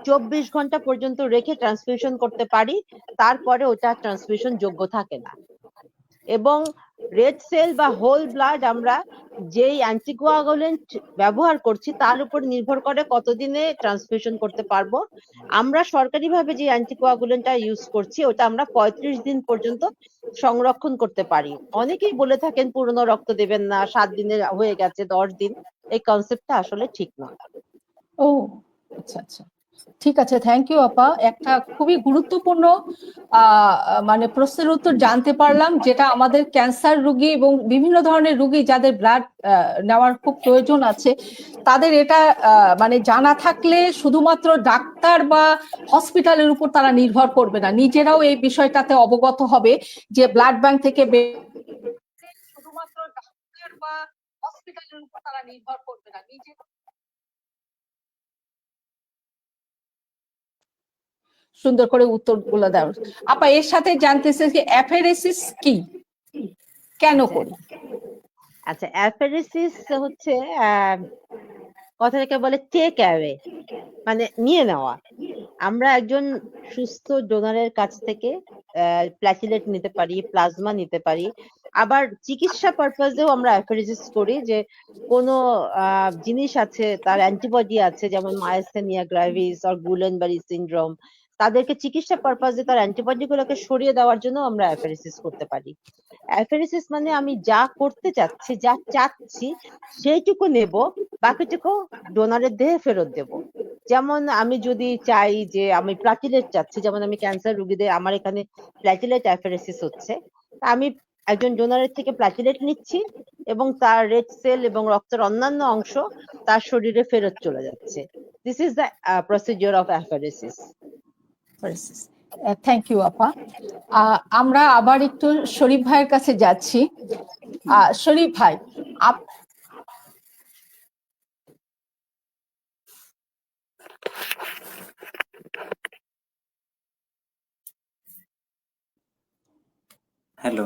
24 ঘন্টা পর্যন্ত রেখে ট্রান্সফিউশন করতে পারি, তারপরে ওটা ট্রান্সফিউশন যোগ্য থাকে না। এবং রেড সেল বা হোল ব্লাড আমরা যেই অ্যান্টিকোয়াগুলেন্ট ব্যবহার করছি তার উপর নির্ভর করে কতদিনে ট্রান্সফিউশন করতে পারবো। আমরা সরকারিভাবে যে অ্যান্টিকোয়াগুলেন্টটা ইউজ করছি ওটা আমরা 35 দিন পর্যন্ত সংরক্ষণ করতে পারি। অনেকেই বলে থাকেন পুরনো রক্ত দেবেন না, 7 দিনের হয়ে গেছে 10 দিন, এই কনসেপ্টটা আসলে ঠিক নয়। ও আচ্ছা আচ্ছা, ঠিক আছে, থ্যাংক ইউ আপা। একটা খুবই গুরুত্বপূর্ণ মানে প্রশ্নের উত্তর জানতে পারলাম, যেটা আমাদের ক্যান্সার রোগী এবং বিভিন্ন ধরনের রোগী যাদের ব্লাড নেওয়ার খুব প্রয়োজন আছে, তাদের এটা মানে জানা থাকলে শুধুমাত্র ডাক্তার বা হসপিটালের উপর তারা নির্ভর করবে না, নিজেরাও এই বিষয়টাতে অবগত হবে যে ব্লাড ব্যাংক থেকে শুধুমাত্র ডাক্তার বা হসপিটালের উপর তারা নির্ভর করবে না, নিজেরা। সুন্দর করে উত্তরগুলো দাও আপা। এর সাথে জানতেছে যে অ্যাফেরেসিস কি, কেন করি? আচ্ছা, অ্যাফেরেসিস হচ্ছে কথাটাকে বলে টেক অ্যাওয়ে, মানে নিয়ে নেওয়া। আমরা একজন সুস্থ ডোনারের কাছ থেকে প্ল্যাটিলেট নিতে পারি, প্লাজমা নিতে পারি, আবার চিকিৎসা পারপাসেও আমরা অ্যাফেরেসিস করি যে কোনো জিনিস আছে, তার অ্যান্টিবডি আছে, যেমন মায়াস্থেনিয়া গ্রাভিস আর গুলেনবারি সিনড্রোম, তাদেরকে চিকিৎসা পারপাসে তার অ্যান্টিবডি গুলোকে সরিয়ে দেওয়ার জন্য আমরা অ্যাফেরেসিস করতে পারি। অ্যাফেরেসিস মানে আমি যা করতে চাচ্ছি, যা চাচ্ছি সেইটুকু নেব, বাকিটুকু ডোনারের দেহে ফেরত দেব। যেমন আমি যদি চাই যে আমি প্ল্যাটিলেট চাচ্ছি, যেমন আমি ক্যান্সার রোগীদের, আমার এখানে প্ল্যাটিলেট অ্যাফেরেসিস হচ্ছে, আমি একজন ডোনারের থেকে প্ল্যাটিলেট নিচ্ছি এবং তার রেড সেল এবং রক্তের অন্যান্য অংশ তার শরীরে ফেরত চলে যাচ্ছে। This is the procedure of apheresis. Thank you আপা। আমরা আবার একটু শরীফ ভাইয়ের কাছে যাচ্ছি। শরীফ ভাই, হ্যালো।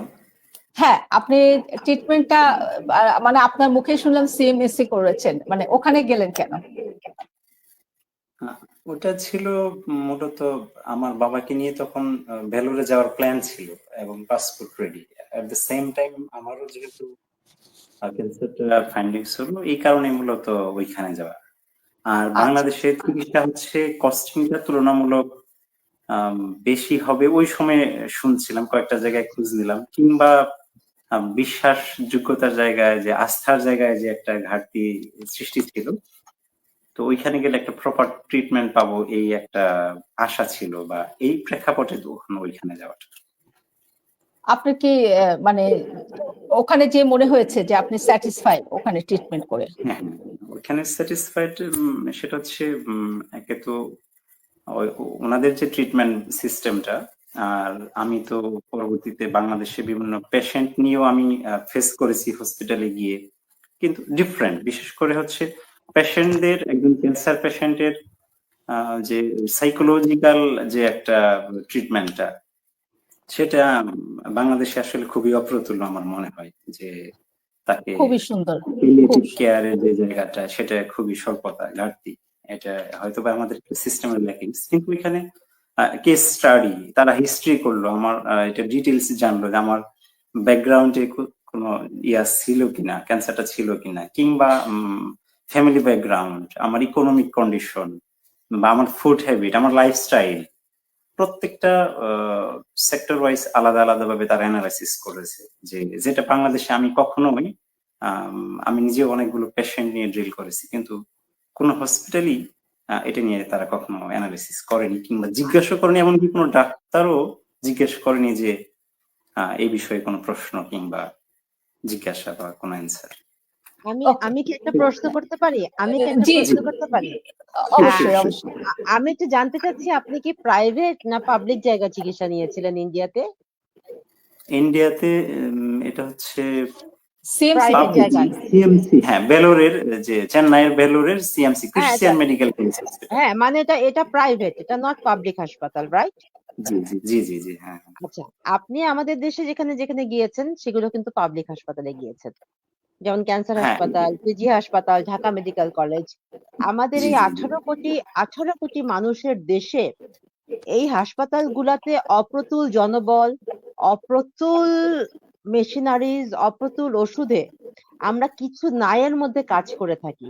হ্যাঁ, আপনি ট্রিটমেন্টটা মানে আপনার মুখে শুনলাম সিএমএসসি করেছেন, মানে ওখানে গেলেন কেন? ওটা ছিল মূলত আমার বাবাকে নিয়ে তখন ভেলোরে যাওয়ার প্ল্যান ছিল এবং passport ready. At the same time আমারও যেহেতু ক্যান্সারটা ফাইন্ডিংস হলো, এই কারণে মূলত ওইখানে যাওয়া। আর বাংলাদেশের চিকিৎসা হচ্ছে কস্টিংটা তুলনামূলক আম, বেশি হবে ওই সময় শুনছিলাম, কয়েকটা জায়গায় খোঁজ নিলাম, কিংবা বিশ্বাসযোগ্যতার জায়গায়, যে আস্থার জায়গায় যে একটা ঘাটতি সৃষ্টি ছিল, তো ওইখানে গেলে একটা প্রপার ট্রিটমেন্ট পাবো এই একটা আশা ছিল, বা এই প্রেক্ষাপটে তখন ওইখানে যাওয়াটা। আপনার কি মানে ওখানে যে মনে হয়েছে যে আপনি স্যাটিসফাই ওখানে ট্রিটমেন্ট করে? হ্যাঁ, ওইখানে স্যাটিসফাইড, সেটা হচ্ছে একে তো ওনাদের যে ট্রিটমেন্ট সিস্টেমটা, আর আমি তো পরবর্তীতে বাংলাদেশে বিভিন্ন পেশেন্ট নিয়েও আমি ফেস করেছি হসপিটালে গিয়ে, কিন্তু ডিফারেন্ট। বিশেষ করে হচ্ছে পেশেন্টদের, একজন ক্যান্সার পেশেন্টের যে সাইকোলজিক্যাল যে একটা ট্রিটমেন্টটা, সেটা বাংলাদেশে আসলে খুবই অপ্রতুল আমার মনে হয়। যে তাকে খুবই সুন্দর, প্যালিয়েটিভ কেয়ারের যে জায়গাটা, সেটা খুবই স্বল্পতা, ঘাটতি। এটা হয়তো বা আমাদের সিস্টেমের ল্যাকিংস, কিন্তু এখানে কেস স্টাডি, তারা হিস্ট্রি করলো, আমার এটা ডিটেলস জানলো যে আমার ব্যাকগ্রাউন্ডে কোনো ছিল কিনা, ক্যান্সারটা ছিল কিনা, কিংবা ফ্যামিলি ব্যাকগ্রাউন্ড, আমার ইকোনমিক কন্ডিশন, বা আমার ফুড হ্যাবিট, আমার লাইফস্টাইল, প্রত্যেকটা সেক্টর ওয়াইজ আলাদা আলাদা ভাবে তারা অ্যানালাইসিস করেছে, যে যেটা বাংলাদেশে আমি কখনোই, আমি নিজে অনেকগুলো পেশেন্ট নিয়ে ড্রিল করেছি, কিন্তু কোনো হসপিটালই এটা নিয়ে তারা কখনো অ্যানালাইসিস করেনি, কিংবা জিজ্ঞাসা করেনি, এমনকি কোনো ডাক্তারও জিজ্ঞেস করেনি যে এই বিষয়ে কোনো প্রশ্ন কিংবা জিজ্ঞাসা বা কোনো অ্যান্সার। আমি কি একটা প্রশ্ন করতে পারি? অবশ্যই অবশ্যই। আমি একটু জানতে চাচ্ছি, আপনি কি প্রাইভেট না পাবলিক জায়গায় চিকিৎসা নিয়েছিলেন ইন্ডিয়াতে? ইন্ডিয়াতে এটা হচ্ছে প্রাইভেট জায়গায়। সিএমসি, হ্যাঁ, বেলোরের, যে চেন্নাইয়ের বেলোরের সিএমসি, ক্রিশ্চিয়ান মেডিকেল কলেজ। হ্যাঁ, মানে এটা প্রাইভেট, এটা নট পাবলিক হাসপাতাল, রাইট? জি জি জি জি জি, হ্যাঁ। আচ্ছা, আপনি আমাদের দেশে যেখানে যেখানে গিয়েছেন সেগুলো কিন্তু পাবলিক হাসপাতালে গিয়েছেন, যেমন ক্যান্সার হ্যাঁ। হাসপাতাল, পিজি হাসপাতাল, ঢাকা মেডিকেল কলেজ। আমাদের এই জি, জি। 18 কোটি মানুষের দেশে এই হাসপাতালগুলাতে অপ্রতুল জনবল, অপ্রতুল মেশিনারিজ, অপ্রতুল ওষুধে আমরা কিছু নায়ের মধ্যে কাজ করে থাকি।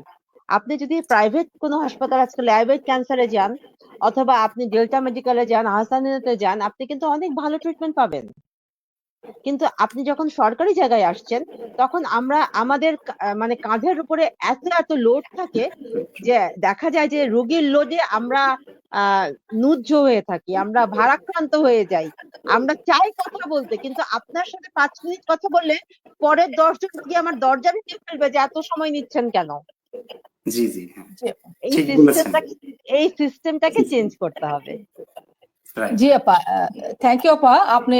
আপনি যদি প্রাইভেট কোনো হাসপাতাল, আজকে ল্যাবেট ক্যান্সারে যান, অথবা আপনি ডেল্টা মেডিকেলে যান, আহসানিয়াতে যান, আপনি কিন্তু অনেক ভালো ট্রিটমেন্ট পাবেন। কিন্তু আপনি যখন সরকারি জায়গায় আসছেন, তখন আমাদের মানে কাঁধের উপরে এত লোড থাকে যে দেখা যায় যে রোগীর লোডে আমরা নুজ্জ হয়ে থাকি, আমরা ভারাক্রান্ত হয়ে যাই। আমরা চাই কথা বলতে, কিন্তু আপনার সাথে 5 মিনিট কথা বললে পরের 10 জন রোগী আমার দরজা ভেঙে ফেলবে যে এত সময় নিচ্ছেন কেন। জি জি, হ্যাঁ, এই ঠিক বলেছেন। সিস্টেমটাকে চেঞ্জ করতে হবে। জি আপা, থ্যাংক ইউ আপা, আপনি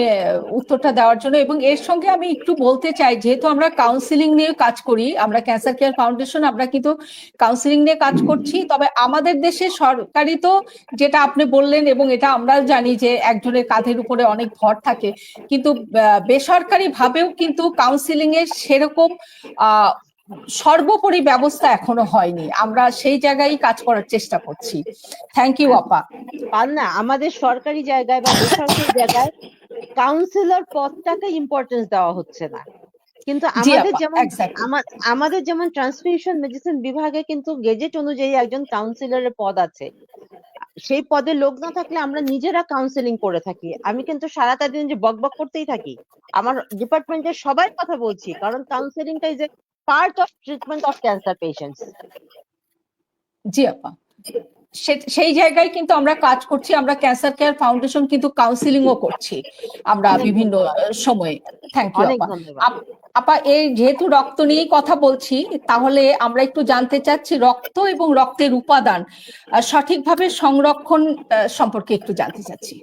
উত্তরটা দেওয়ার জন্য। এবং এর সঙ্গে আমি একটু বলতে চাই, যেহেতু আমরা কাউন্সিলিং নিয়ে কাজ করি, আমরা ক্যান্সার কেয়ার ফাউন্ডেশন, আমরা কিন্তু কাউন্সিলিং নিয়ে কাজ করছি। তবে আমাদের দেশে সরকারি তো, যেটা আপনি বললেন, এবং এটা আমরাও জানি যে একজনের কাঁধের উপরে অনেক ভর থাকে, কিন্তু বেসরকারি ভাবেও কিন্তু কাউন্সিলিং এর সেরকম সর্বোপরি ব্যবস্থা এখনো হয়নি। আমরা সেই জায়গায় কাজ করার চেষ্টা করছি। থ্যাংক ইউ আপা। আর না, আমাদের সরকারি জায়গায় বা বেসরকারি জায়গায় কাউন্সিলর পদটাকে ইম্পর্টেন্স দেওয়া হচ্ছে না। কিন্তু আমাদের যেমন ট্রান্সফিউশন মেডিসিন বিভাগে কিন্তু গেজেট অনুযায়ী একজন কাউন্সিলরের পদ আছে। সেই পদে লোক না থাকলে আমরা নিজেরা কাউন্সিলিং করে থাকি। আমি কিন্তু সারাটা দিন যে বকবক করতেই থাকি, আমার ডিপার্টমেন্টের সবাই কথা বলছি, কারণ কাউন্সিলিংটা is a part of treatment of cancer patients. জি আপা, সেই জায়গায় কিন্তু আমরা কাজ করছি। আমরা ক্যান্সার কেয়ার ফাউন্ডেশন কিন্তু কাউন্সিলিংও করছি আমরা বিভিন্ন সময়ে। থ্যাংক ইউ আপা। আপা, এই যেহেতু রক্ত নিয়ে কথা বলছি, তাহলে আমরা একটু জানতে চাচ্ছি রক্ত এবং রক্তের উপাদান সঠিকভাবে সংরক্ষণ সম্পর্কে একটু জানতে চাচ্ছি।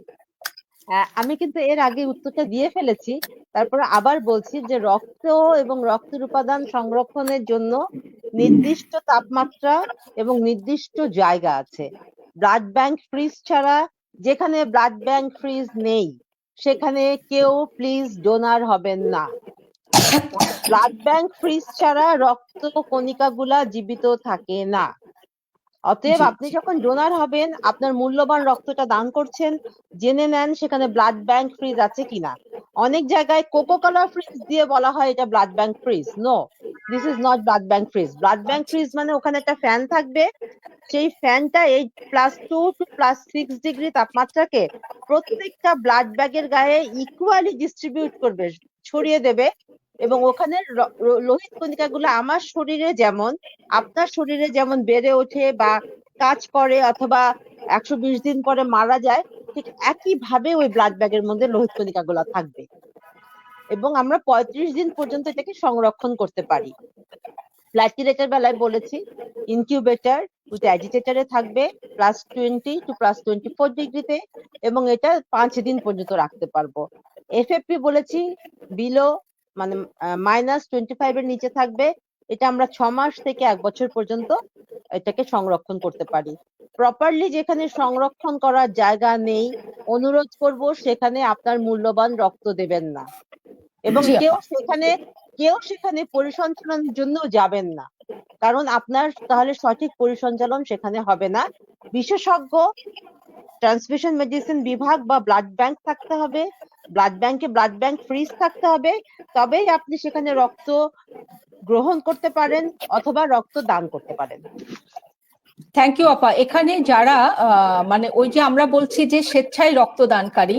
আমি কিন্তু এর আগে উত্তরটা দিয়ে ফেলেছি, তারপরে আবার বলছি যে রক্ত এবং রক্তের উপাদান সংরক্ষণের জন্য নির্দিষ্ট তাপমাত্রা এবং নির্দিষ্ট জায়গা আছে। ব্লাড ব্যাংক ফ্রিজ ছাড়া, যেখানে ব্লাড ব্যাংক ফ্রিজ নেই সেখানে কেউ প্লিজ ডোনার হবেন না। ব্লাড ব্যাংক ফ্রিজ ছাড়া রক্ত কণিকাগুলা জীবিত থাকে না। অতএব আপনি যখন ডোনার হবেন, আপনার মূল্যবান রক্তটা দান করছেন, জেনে নেন সেখানে ব্লাড ব্যাংক ফ্রিজ আছে কিনা। অনেক জায়গায় কোকো কোলা ফ্রিজ দিয়ে বলা হয় এটা blood bank fridge. No, this is not blood bank fridge. Blood bank fridge মানে ওখানে একটা ফ্যান থাকবে, সেই ফ্যানটা 8+2 to +6 ডিগ্রি তাপমাত্রাকে প্রত্যেকটা ব্লাড ব্যাগের গায়ে ইকুয়ালি ডিস্ট্রিবিউট করবে, ছড়িয়ে দেবে, এবং ওখানে লোহিত কণিকাগুলো আমার শরীরে যেমন, আপনার শরীরে যেমন বেড়ে ওঠে বা কাজ করে অথবা 120 দিন পরে মারা যায়, ঠিক একই ভাবে ওই ব্লাড ব্যাগের মধ্যে লোহিত কণিকাগুলো থাকবে, এবং আমরা 35 দিন পর্যন্ত এটাকে সংরক্ষণ করতে পারি। প্ল্যাটিলেটের বেলায় বলেছি ইনকিউবেটর উইথ অ্যাজিটেটরে থাকবে +20 to +24 ডিগ্রিতে, এবং এটা 5 দিন পর্যন্ত রাখতে পারবো। এফএফপি বলেছি বিলো মানে -25 এর নিচে থাকবে, এটা আমরা 6 মাস থেকে 1 বছর পর্যন্ত এটাকে সংরক্ষণ করতে পারি। প্রপারলি যেখানে সংরক্ষণ করার জায়গা নেই, অনুরোধ করব সেখানে আপনার মূল্যবান রক্ত দেবেন না, এবং জি কেউ সেখানে পরিসঞ্চালনের জন্য যাবেন না, কারণ আপনার তাহলে সঠিক পরিসঞ্চালন সেখানে হবে না। বিশেষজ্ঞ ট্রান্সমিশন মেডিসিন বিভাগ বা ব্লাড ব্যাংক থাকতে হবে, ব্লাড ব্যাংক ফ্রিজ থাকতে হবে, তবেই আপনি সেখানে রক্ত গ্রহণ করতে পারেন অথবা রক্ত দান করতে পারেন। থ্যাংক ইউ আপা। এখানে যারা মানে ওই যে আমরা বলছি যে স্বেচ্ছায় রক্তদানকারী,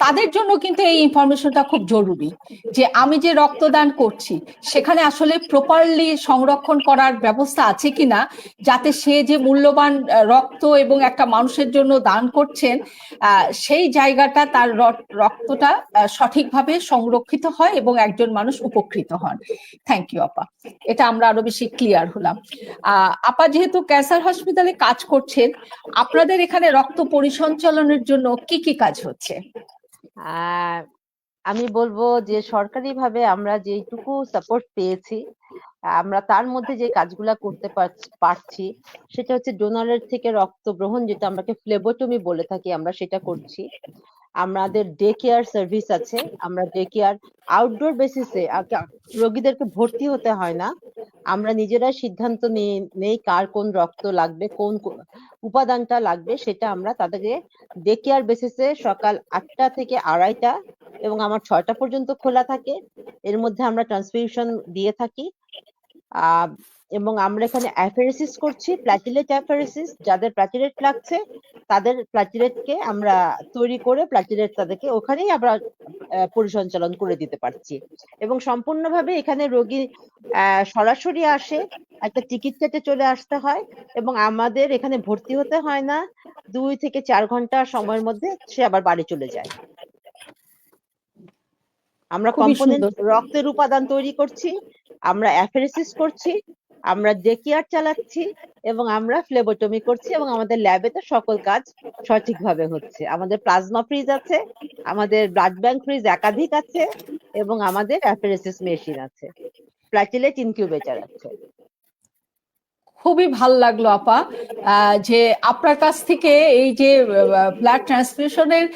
তাদের জন্য কিন্তু এই ইনফরমেশনটা খুব জরুরি, যে আমি যে রক্তদান করছি সেখানে আসলে প্রপারলি সংরক্ষণ করার ব্যবস্থা আছে কিনা, যাতে সে যে মূল্যবান রক্ত এবং একটা মানুষের জন্য দান করছেন, সেই জায়গাটা তার রক্তটা সঠিকভাবে সংরক্ষিত হয় এবং একজন মানুষ উপকৃত হন। থ্যাংক ইউ আপা, এটা আমরা আরো বেশি ক্লিয়ার হলাম। আপা যেহেতু ক্যান্সার হসপিটালে কাজ করছেন, আপনাদের এখানে রক্ত পরিসঞ্চালনের জন্য কি কি কাজ হচ্ছে? আমি বলবো যে সরকারিভাবে আমরা যেটুকু সাপোর্ট পেয়েছি, আমরা তার মধ্যে যে কাজগুলা করতে পারছি সেটা হচ্ছে ডোনারের থেকে রক্ত গ্রহণ, যেটা আমরাকে ফ্লেবোটমি বলে থাকি, আমরা সেটা করছি। আমাদের ডে কেয়ার সার্ভিস আছে, আমরা ডে কেয়ার আউটডোর বেসিসে, রোগীদেরকে ভর্তি হতে হয় না, আমরা নিজেরাই সিদ্ধান্ত নেই কার কোন রক্ত লাগবে, কোন উপাদানটা লাগবে, সেটা আমরা তাদেরকে ডে কেয়ার বেসিসে সকাল 8টা থেকে 2:30 এবং আমার 6টা পর্যন্ত খোলা থাকে, এর মধ্যে আমরা ট্রান্সফিউশন দিয়ে থাকি। এবং আমরা এখানে অ্যাফেরেসিস করছি, প্ল্যাটিলেট অ্যাফেরেসিস, যাদের প্ল্যাটিলেট লাগছে তাদের প্ল্যাটিলেটকে আমরা তৈরি করে প্ল্যাটিলেট তাদেরকে ওখানেই আমরা পরিসঞ্চালন করে দিতে পারছি, এবং সম্পূর্ণভাবে এখানে রোগী সরাসরি আসে, একটা টিকিট কেটে চলে আসতে হয়, এবং আমাদের এখানে ভর্তি হতে হয় না, 2 থেকে 4 ঘন্টা সময়ের মধ্যে সে আবার বাড়ি চলে যায়। আমরা কম্পোনেন্ট রক্তের উপাদান তৈরি করছি, আমরা অ্যাফেরেসিস করছি, আমরা ডে কেয়ার চালাচ্ছি, এবং আমরা ফ্লেবোটমি করছি, এবং আমাদের ল্যাবে তো সকল কাজ সঠিকভাবে হচ্ছে। আমাদের প্লাজমা ফ্রিজ আছে, আমাদের ব্লাড ব্যাংক ফ্রিজ একাধিক আছে, এবং আমাদের অ্যাফেরেসিস মেশিন আছে, প্ল্যাটিলেট ইনকিউবেটর আছে। খুবই ভালো লাগলো আপা, যে আপনার কাছ থেকে এই যে ব্লাড ট্রান্সফিউশনের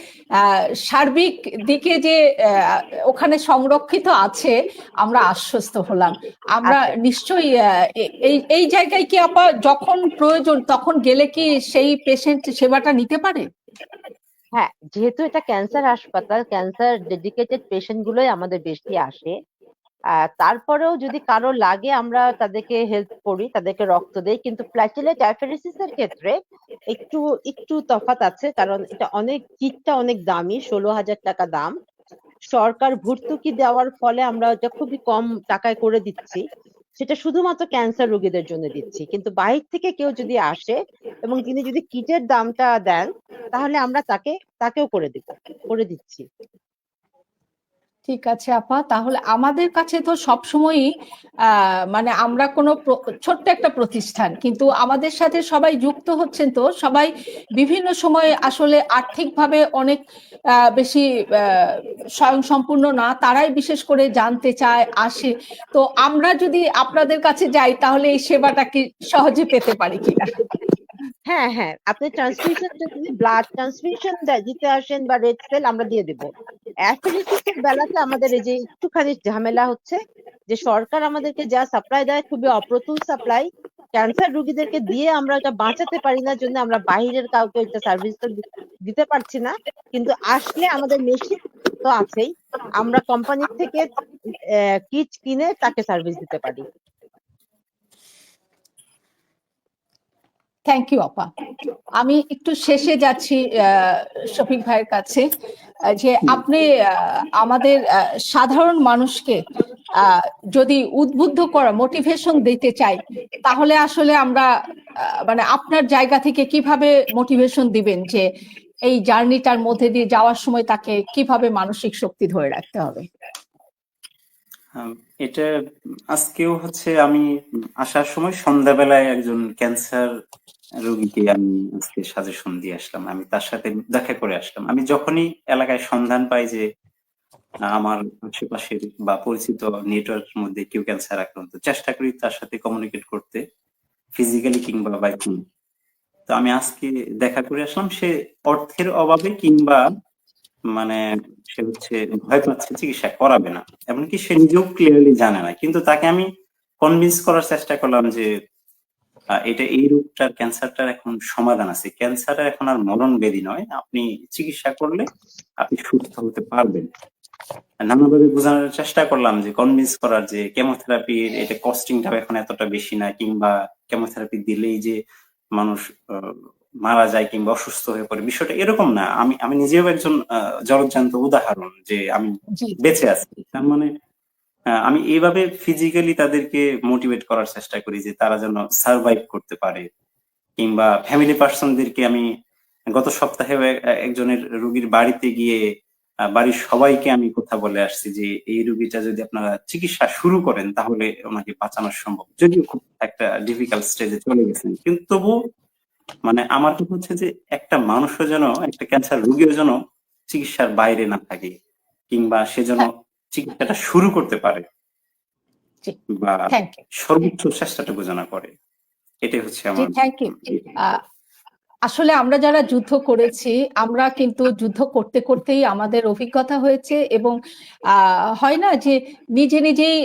সার্বিক দিকে যে ওখানে সংরক্ষিত আছে, আমরা আশ্বস্ত হলাম। আমরা নিশ্চয়ই এই জায়গায় কি আপা যখন প্রয়োজন তখন গেলে কি সেই পেশেন্ট সেবাটা নিতে পারে? হ্যাঁ, যেহেতু এটা ক্যান্সার হাসপাতাল, ক্যান্সার ডেডিকেটেড পেশেন্ট গুলোই আমাদের বেশি আসে, তারপরেও যদি কারো লাগে আমরা তাদেরকে হেল্প করি, তাদেরকে রক্ত দেই, কিন্তু প্ল্যাটিলেট অ্যাফেরেসিস এর ক্ষেত্রে একটু তফাৎ আছে, কারণ এটা কিটটা অনেক দামি, 16,000 টাকা দাম। সরকার ভর্তুকি দেওয়ার ফলে আমরা এটা খুবই কম টাকায় করে দিচ্ছি, সেটা শুধুমাত্র ক্যান্সার রোগীদের জন্য দিচ্ছি, কিন্তু বাইরে থেকে কেউ যদি আসে এবং তিনি যদি কিটের দামটা দেন তাহলে আমরা তাকেও করে দিচ্ছি। ঠিক আছে আপা, তাহলে আমাদের কাছে তো সবসময়ই মানে আমরা কোনো ছোট্ট একটা প্রতিষ্ঠান, কিন্তু আমাদের সাথে সবাই যুক্ত হচ্ছেন, তো সবাই বিভিন্ন সময়ে আসলে আর্থিকভাবে অনেক বেশি স্বয়ংসম্পূর্ণ না, তারাই বিশেষ করে জানতে চায়, আসে। তো আমরা যদি আপনাদের কাছে যাই তাহলে এই সেবাটা কি সহজে পেতে পারি কিনা? হ্যাঁ, আপনি ট্রান্সফিউশন যদি ব্লাড ট্রান্সফিউশন দিতে আসেন বা রেড সেল আমরা দিয়ে দেব। অ্যাফেরেসিসের বেলাতে আমাদের এই যে একটুখানি ঝামেলা হচ্ছে যে সরকার আমাদেরকে যা সাপ্লাই দেয় খুবই অপ্রতুল সাপ্লাই, ক্যান্সার রোগীদেরকে দিয়ে আমরা এটা বাঁচাতে পারি না, জন্য আমরা বাইরের কাউকে এটা সার্ভিসটা দিতে পারছি না, কিন্তু আসলে আমাদের মেশিন তো আছেই, আমরা কোম্পানি থেকে কিট কিনে তাকে সার্ভিস দিতে পারি। থ্যাংক ইউ আপা। আমি একটু শেষে যাচ্ছি শফিক ভাইয়ের কাছে, যে আপনি আমাদের সাধারণ মানুষকে যদি উদ্বুদ্ধ করা, মোটিভেশন দিতে চাই, তাহলে আসলে আমরা মানে আপনার জায়গা থেকে কিভাবে মোটিভেশন দিবেন যে এই জার্নিটার মধ্যে দিয়ে যাওয়ার সময় তাকে কিভাবে মানসিক শক্তি ধরে রাখতে হবে? এটা আজকেও হচ্ছে আমি আসার সময় সন্ধ্যাবেলায় একজন ক্যান্সার রোগীকে আমি আজকে সাজেশন দিয়ে আসলাম, আমি তার সাথে দেখা করে আসলাম। আমি যখনই এলাকায় সন্ধান পাই যে আমার আশেপাশের বা পরিচিত নেটওয়ার্কের মধ্যে কেউ ক্যান্সার আক্রান্ত, চেষ্টা করি তার সাথে কমিউনিকেট করতে, ফিজিক্যালি কিংবা বাই ফোন। তো আমি আজকে দেখা করে আসলাম, সে অর্থের অভাবে কিংবা মানে সে হচ্ছে ভয় পাচ্ছে চিকিৎসা করাবে না, এমনকি সে নিজেও ক্লিয়ারলি জানে না, কিন্তু তাকে আমি কনভিন্স করার চেষ্টা করলাম যে এটা এই রোগটার, ক্যান্সারটার এখন সমাধান আছে, ক্যান্সারের এখন আর মরণ ব্যাধি নয়, আপনি চিকিৎসা করলে আপনি সুস্থ হতে পারবেন। নানাভাবে বোঝানোর চেষ্টা করলাম, যে কনভিন্স করার যে কেমোথেরাপির এটা কস্টিংটা এখন এতটা বেশি না, কিংবা কেমোথেরাপি দিলেই যে মানুষ মারা যায় কিংবা অসুস্থ হয়ে পড়ে, বিষয়টা এরকম না। আমি নিজেও একজন জলজ্যান্ত উদাহরণ যে আমি বেঁচে আছি। তার মানে আমি এইভাবে ফিজিক্যালি তাদেরকে মোটিভেট করার চেষ্টা করি যে তারা যেন সার্ভাইভ করতে পারে, কিংবা ফ্যামিলি পার্সনদেরকে আমি গত সপ্তাহে একজনের রোগীর বাড়িতে গিয়ে বাড়ির সবাইকে আমি কথা বলে আসছি যে এই রোগীটা যদি আপনারা চিকিৎসা শুরু করেন তাহলে ওনাকে বাঁচানো সম্ভব, যদিও খুব একটা ডিফিকাল্ট স্টেজে চলে গেছেন, কিন্তু তবু মানে আমার কথা হচ্ছে যে একটা মানুষও যেন, একটা ক্যান্সার রোগীও যেন চিকিৎসার বাইরে না থাকে, কিংবা সে যেন চিকিৎসাটা শুরু করতে পারে বা সর্বোচ্চ চেষ্টাটুকু যেন করে। এটাই হচ্ছে আমার। Thank you. আসলে আমরা যারা যুদ্ধ করেছি, আমরা কিন্তু যুদ্ধ করতে করতেই আমাদের অভিজ্ঞতা হয়েছে, এবং হয় না যে নিজে নিজেই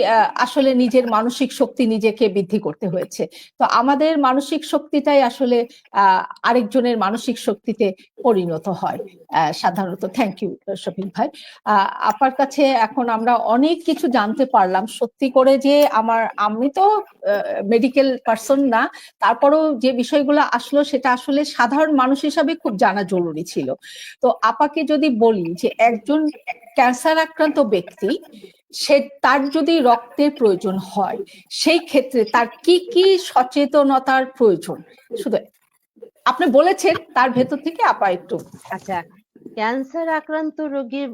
আসলে নিজের মানসিক শক্তি নিজেকে বৃদ্ধি করতে হয়েছে। তো আমাদের মানসিক শক্তিটাই আসলে আরেকজনের মানসিক শক্তিতে পরিণত হয় সাধারণত। থ্যাংক ইউ শফিক ভাই। আপনার কাছে এখন আমরা অনেক কিছু জানতে পারলাম সত্যি করে, যে আমি তো মেডিকেল পার্সন না, তারপরেও যে বিষয়গুলো আসলো সেটা আসলে সাধারণ মানুষ হিসাবে খুব জানা জরুরি ছিল। তো আপাকে যদি বলি যে একজন ক্যান্সার আক্রান্ত ব্যক্তি, তার যদি রক্তের প্রয়োজন হয়, সেই ক্ষেত্রে তার কি কি সচেতনতার প্রয়োজন, শুধু আপনি বলেছেন তার ভেতর থেকে আপা একটু। আচ্ছা, ক্যান্সার আক্রান্ত রোগীর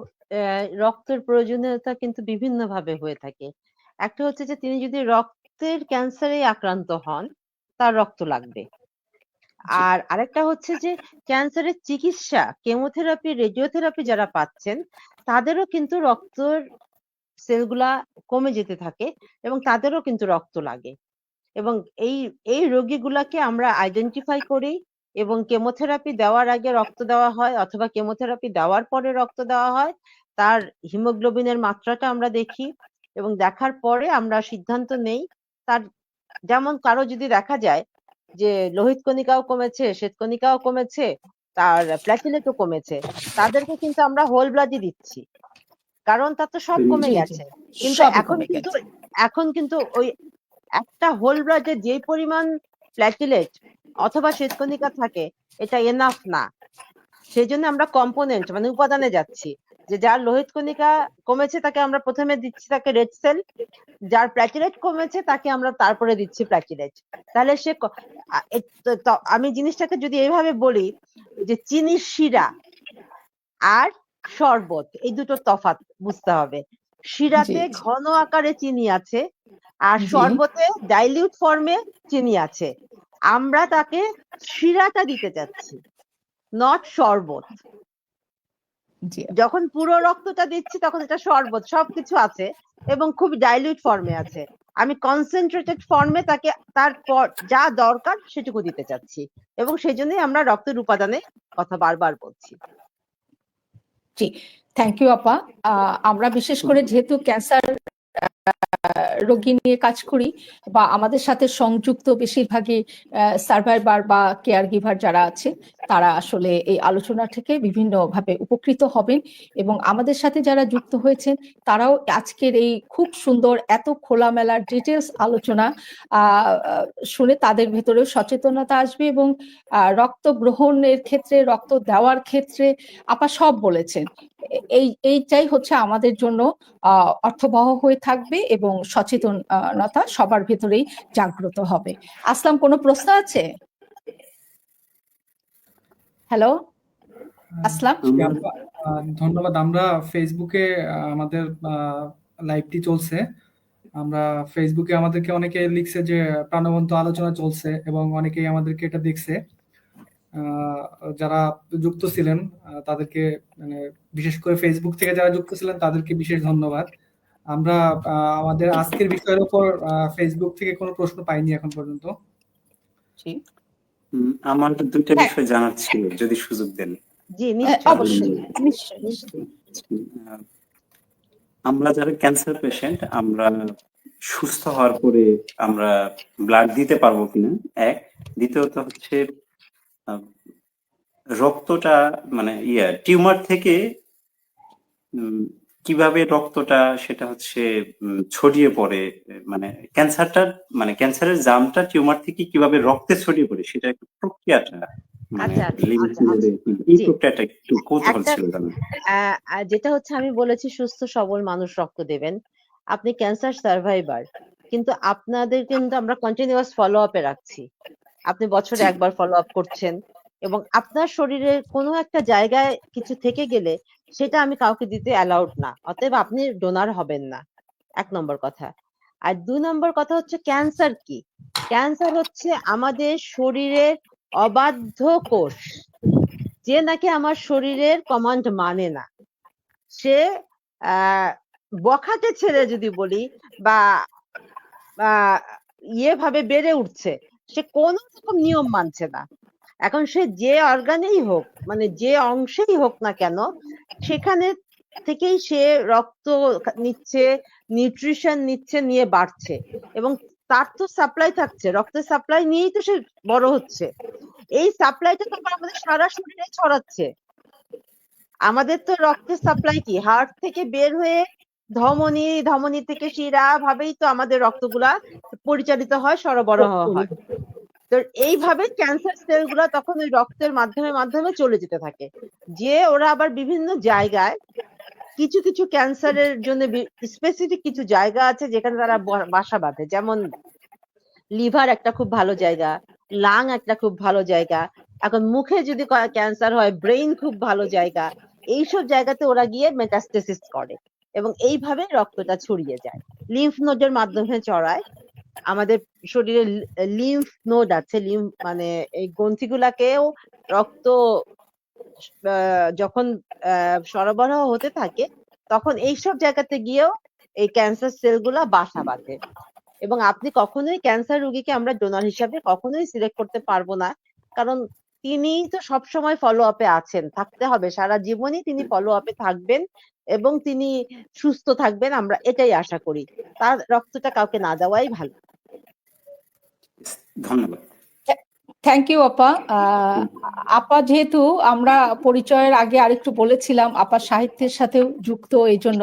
রক্তের প্রয়োজনীয়তা কিন্তু বিভিন্ন ভাবে হয়ে থাকে। একটা হচ্ছে যে তিনি যদি রক্তের ক্যান্সারে আক্রান্ত হন, তার রক্ত লাগবে। আর আরেকটা হচ্ছে যে ক্যান্সারের চিকিৎসা, কেমোথেরাপি, রেডিওথেরাপি যারা পাচ্ছেন, তাদেরও কিন্তু রক্তের সেলগুলা কমে যেতে থাকে এবং তাদেরও কিন্তু রক্ত লাগে। এবং এই রোগীগুলাকে আমরা আইডেন্টিফাই করি এবং কেমোথেরাপি দেওয়ার আগে রক্ত দেওয়া হয়, অথবা কেমোথেরাপি দেওয়ার পরে রক্ত দেওয়া হয়। তার হিমোগ্লোবিনের মাত্রাটা আমরা দেখি এবং দেখার পরে আমরা সিদ্ধান্ত নেই। তার যেমন কারো যদি দেখা যায় যে লোহিত কণিকাও কমেছে, শ্বেতকণিকাও কমেছে, তার প্ল্যাটিলেটও কমেছে, তাদেরকে কিন্তু আমরা হোল ব্লাডই দিচ্ছি, কারণ তার তো সব কমে গেছে। কিন্তু এখন কিন্তু ওই একটা হোল ব্লাডে যে পরিমাণ প্ল্যাটিলেট অথবা শ্বেতকণিকা থাকে, এটা এনাফ না। সেজন্য আমরা কম্পোনেন্ট মানে উপাদানে যাচ্ছি, যে যার লোহিত কণিকা কমেছে তাকে আমরা প্রথমে দিচ্ছি তাকে রেড সেল, যার প্ল্যাটিলেট কমেছে তাকে আমরা তারপরে দিচ্ছি প্ল্যাটিলেট। তাহলে সে আমি জিনিসটাকে যদি এইভাবে বলি যে চিনির শিরা আর শরবত, এই দুটো তফাৎ বুঝতে হবে। শিরাতে ঘন আকারে চিনি আছে আর শরবতে ডাইলিউট ফর্মে চিনি আছে। আমরা তাকে শিরাটা দিতে চাচ্ছি, নট শরবত। যখন পুরো রক্তটা দিচ্ছি তখন এটা শরবত, সবকিছু আছে এবং খুব ডাইলিউট ফর্মে আছে। আমি কনসেন্ট্রেটেড ফর্মে তাকে তার যা দরকার সেটুকু দিতে চাচ্ছি, এবং সেই জন্যই আমরা রক্তের উপাদানে কথা বারবার বলছি। জি, থ্যাংক ইউ আপা। আমরা বিশেষ করে যেহেতু ক্যান্সার রোগী নিয়ে কাজ করি বা আমাদের সাথে সংযুক্ত বেশিরভাগই সার্ভাইভার বা কেয়ার গিভার যারা আছে, তারা আসলে এই আলোচনা থেকে বিভিন্নভাবে উপকৃত হবেন। এবং আমাদের সাথে যারা যুক্ত হয়েছেন তারাও আজকের এই খুব সুন্দর এত খোলামেলা ডিটেলস আলোচনা শুনে তাদের ভিতরেও সচেতনতা আসবে। এবং রক্ত গ্রহণের ক্ষেত্রে, রক্ত দেওয়ার ক্ষেত্রে আপা সব বলেছেন, এইটাই হচ্ছে আমাদের জন্য অর্থবহ হয়ে থাকবে এবং সচেতনতা সবার ভিতরেই জাগ্রত হবে। আসলাম, কোনো প্রশ্ন আছে? হ্যালো আসলাম। ধন্যবাদ। আমরা ফেসবুকে আমাদের লাইভটি চলছে, আমরা ফেসবুকে আমাদেরকে অনেকে লিখছে যে প্রাণবন্ত আলোচনা চলছে এবং অনেকেই আমাদেরকে এটা দেখছে। যারা যুক্ত ছিলেন তাদেরকে, মানে বিশেষ করে ফেসবুক থেকে যারা যুক্ত ছিলেন তাদেরকে বিশেষ ধন্যবাদ। আমরা আমাদের আজকের বিষয়ের উপর ফেসবুক থেকে কোনো প্রশ্ন পাইনি এখন পর্যন্ত। আমার দুইটা বিষয় জানার ছিল, যদি সুযোগ দেন। জি অবশ্যই। আমরা যারা ক্যান্সার পেশেন্ট, আমরা সুস্থ হওয়ার পরে আমরা ব্লাড দিতে পারবো কিনা, এক। দ্বিতীয়ত হচ্ছে রক্তটা মানে টিউমার থেকে কিভাবে রক্তটা সেটা হচ্ছে ছড়িয়ে পড়ে, মানে ক্যান্সারের জার্মটা টিউমার থেকে কিভাবে রক্তে ছড়িয়ে পড়ে, সেটা একটা প্রক্রিয়াটা মানে এই প্রক্রিয়াটা একটু কৌতূহল ছিল। যেটা হচ্ছে আমি বলেছি সুস্থ সবল মানুষ রক্ত দেবেন। আপনি ক্যান্সার সার্ভাইভার, কিন্তু আপনাদের কিন্তু আমরা কন্টিনিউয়াস ফলো আপে রাখছি। আপনি বছরে একবার ফলো আপ করছেন এবং আপনার শরীরের কোনো একটা জায়গায় কিছু থেকে গেলে সেটা আমি কাউকে দিতে অ্যালাউড না, অতএব আপনি ডোনার হবেন না, 1 নম্বর কথা। আর 2 নম্বর কথা হচ্ছে ক্যান্সার কি? ক্যান্সার হচ্ছে আমাদের শরীরের অবাধ্য কোষ, যে নাকি আমার শরীরের কমান্ড মানে না। সে বখাটে ছেলে যদি বলি বা ভাবে বেড়ে উঠছে, সে কোন রকম নিয়ম মানছে না। এখন সে যে অর্গানেই হোক, মানে যে অংশেই হোক না কেন, সেখানে থেকেই সে রক্ত নিচ্ছে, নিউট্রিশন নিচ্ছে, নিয়ে বাড়ছে এবং তার তো সাপ্লাই থাকছে, রক্তের সাপ্লাই নিয়েই তো সে বড় হচ্ছে। এই সাপ্লাইটা তো আমাদের সারা শরীরে ছড়াচ্ছে। আমাদের তো রক্তের সাপ্লাই কি হার্ট থেকে বের হয়ে ধমনী, ধমনী থেকে শিরা ভাবেই তো আমাদের রক্তগুলা পরিচালিত হয়, সরবরাহ হয়। তো এইভাবে ক্যান্সার সেলগুলা তখন ওই রক্তের মাধ্যমে মাধ্যমে চলে যেতে থাকে, যে ওরা আবার বিভিন্ন জায়গায় কিছু কিছু ক্যান্সারের জন্য স্পেসিফিক কিছু জায়গা আছে যেখানে তারা বাসা বাঁধে। যেমন লিভার একটা খুব ভালো জায়গা, লাং একটা খুব ভালো জায়গা, এখন মুখে যদি ক্যান্সার হয় ব্রেইন খুব ভালো জায়গা। এইসব জায়গাতে ওরা গিয়ে মেটাস্টেসিস করে এবং এইভাবে রক্তটা ছড়িয়ে যায়, লিম্ফ নোডের মাধ্যমে ছড়ায়। আমাদের শরীরে লিম্ফ নোড আছে, লিম্ফ মানে এই গ্রন্থিগুলাকেও রক্ত যখন সরবরাহ হতে থাকে তখন এইসব জায়গাতে গিয়েও এই ক্যান্সার সেলগুলা বাসা বাঁধে। এবং আপনি কখনোই ক্যান্সার রোগীকে আমরা ডোনার হিসাবে কখনোই সিলেক্ট করতে পারবো না, কারণ তিনি তো সবসময় ফলো আপে আছেন, থাকতে হবে, সারা জীবনই তিনি ফলো আপে থাকবেন এবং তিনি সুস্থ থাকবেন, আমরা এটাই আশা করি। তার রক্তটা কাউকে না দেওয়াই ভালো। ধন্যবাদ। থ্যাংক ইউ আপা। আপা যেহেতু আমরা পরিচয়ের আগে আরেকটু বলেছিলাম আপা সাহিত্যের সাথেও যুক্ত, এই জন্য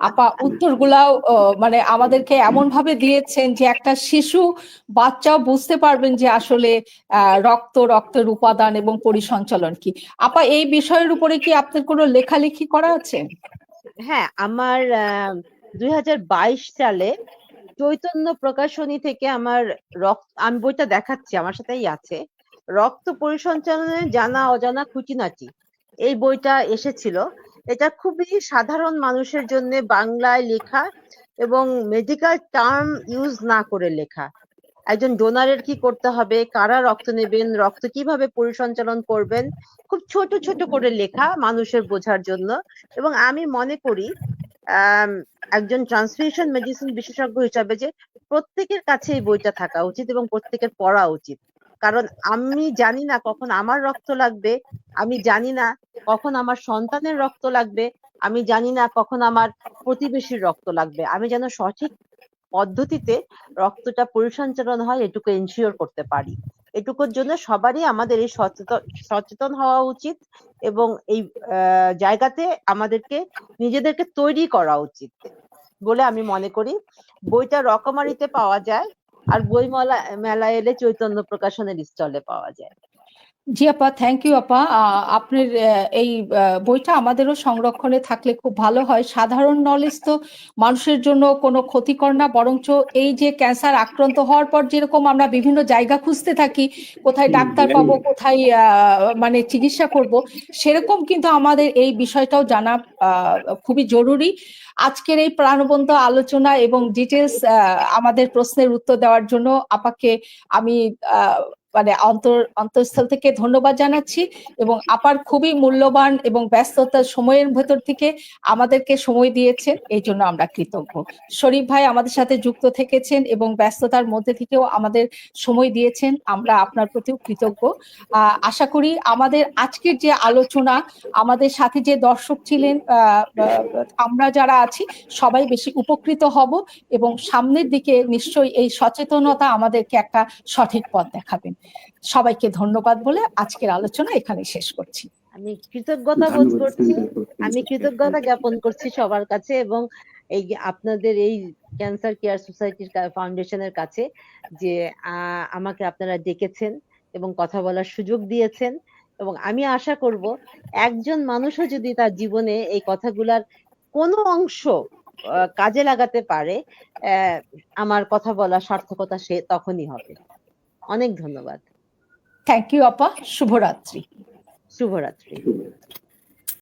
আপা উত্তরগুলাও মানে আমাদেরকে এমন ভাবে দিয়েছেন যে একটা শিশু বাচ্চাও বুঝতে পারবেন যে আসলে রক্তের উপাদান এবং পরিসঞ্চালন কি। আপা এই বিষয়ের উপরে কি আপনার কোনো লেখালেখি করা আছে? হ্যাঁ, আমার 2022 সালে চৈতন্য প্রকাশনী থেকে আমার আমি বইটা দেখাচ্ছি, আমার সাথেই আছে, রক্ত পরিসঞ্চালনে জানা অজানা খুঁটিনাটি, এই বইটা এসেছিল। এটা খুবই সাধারণ মানুষের জন্য বাংলায় লেখা এবং মেডিকেল টার্ম ইউজ না করে লেখা। একজন ডোনারের কি করতে হবে, কারা রক্ত নেবেন, রক্ত কিভাবে পরিসঞ্চালন করবেন, খুব ছোট ছোট করে লেখা মানুষের বোঝার জন্য। এবং আমি মনে করি একজন ট্রান্সফিউশন মেডিসিন বিশেষজ্ঞ হিসাবে যে প্রত্যেকের কাছে এই বইটা থাকা উচিত এবং প্রত্যেকের পড়া উচিত। কারণ আমি জানি না কখন আমার রক্ত লাগবে, আমি জানি না কখন আমার সন্তানের রক্ত লাগবে, আমি জানি না কখন আমার প্রতিবেশীর রক্ত লাগবে। আমি যেন সঠিক পদ্ধতিতে রক্তটা পরিসঞ্চালন হয় এটুকু এনশিওর করতে পারি। এটুকুর জন্য সবারই আমাদের এই সচেতন হওয়া উচিত এবং এই জায়গাতে আমাদেরকে নিজেদেরকে তৈরি করা উচিত বলে আমি মনে করি। বইটা রকমারিতে পাওয়া যায়, আর বই মেলায় এলে চৈতন্য প্রকাশনের স্টলে পাওয়া যায়। জি আপা, থ্যাংক ইউ আপা। আপনার এই বইটা আমাদেরও সংরক্ষণে থাকলে খুব ভালো হয়। সাধারণ নলেজ তো মানুষের জন্য কোনো ক্ষতিকর না, বরঞ্চ এই যে ক্যান্সার আক্রান্ত হওয়ার পর যেরকম আমরা বিভিন্ন জায়গা খুঁজতে থাকি, কোথায় ডাক্তার পাবো, কোথায় মানে চিকিৎসা করব, সেরকম কিন্তু আমাদের এই বিষয়টাও জানা খুবই জরুরি। আজকের এই প্রাণবন্ত আলোচনা এবং ডিটেলস আমাদের প্রশ্নের উত্তর দেওয়ার জন্য আপাকে আমি মানে অন্তঃস্থল থেকে ধন্যবাদ জানাচ্ছি, এবং আপার খুবই মূল্যবান এবং ব্যস্ততার সময়ের ভেতর থেকে আমাদেরকে সময় দিয়েছেন, এই জন্য আমরা কৃতজ্ঞ। শরীফ ভাই আমাদের সাথে যুক্ত থেকেছেন এবং ব্যস্ততার মধ্যে থেকেও আমাদের সময় দিয়েছেন, আমরা আপনার প্রতিও কৃতজ্ঞ। আশা করি আমাদের আজকের যে আলোচনা, আমাদের সাথে যে দর্শক ছিলেন, আমরা যারা আছি সবাই বেশি উপকৃত হব, এবং সামনের দিকে নিশ্চয়ই এই সচেতনতা আমাদেরকে একটা সঠিক পথ দেখাবেন। সবাইকে ধন্যবাদ বলে আজকের আলোচনা এখানে শেষ করছি। আমি কৃতজ্ঞতা বোধ করছি, আমি কৃতজ্ঞতা জ্ঞাপন করছি সবার কাছে, এবং এই আপনাদের এই ক্যান্সার কেয়ার সোসাইটির ফাউন্ডেশনের কাছে যে আমাকে আপনারা ডেকেছেন এবং কথা বলার সুযোগ দিয়েছেন। এবং আমি আশা করব একজন মানুষও যদি তার জীবনে এই কথাগুলার কোনো অংশ কাজে লাগাতে পারে, আমার কথা বলা সার্থকতা সে তখনই হবে। অনেক ধন্যবাদ। থ্যাংক ইউ আপা, শুভরাত্রি। শুভরাত্রি।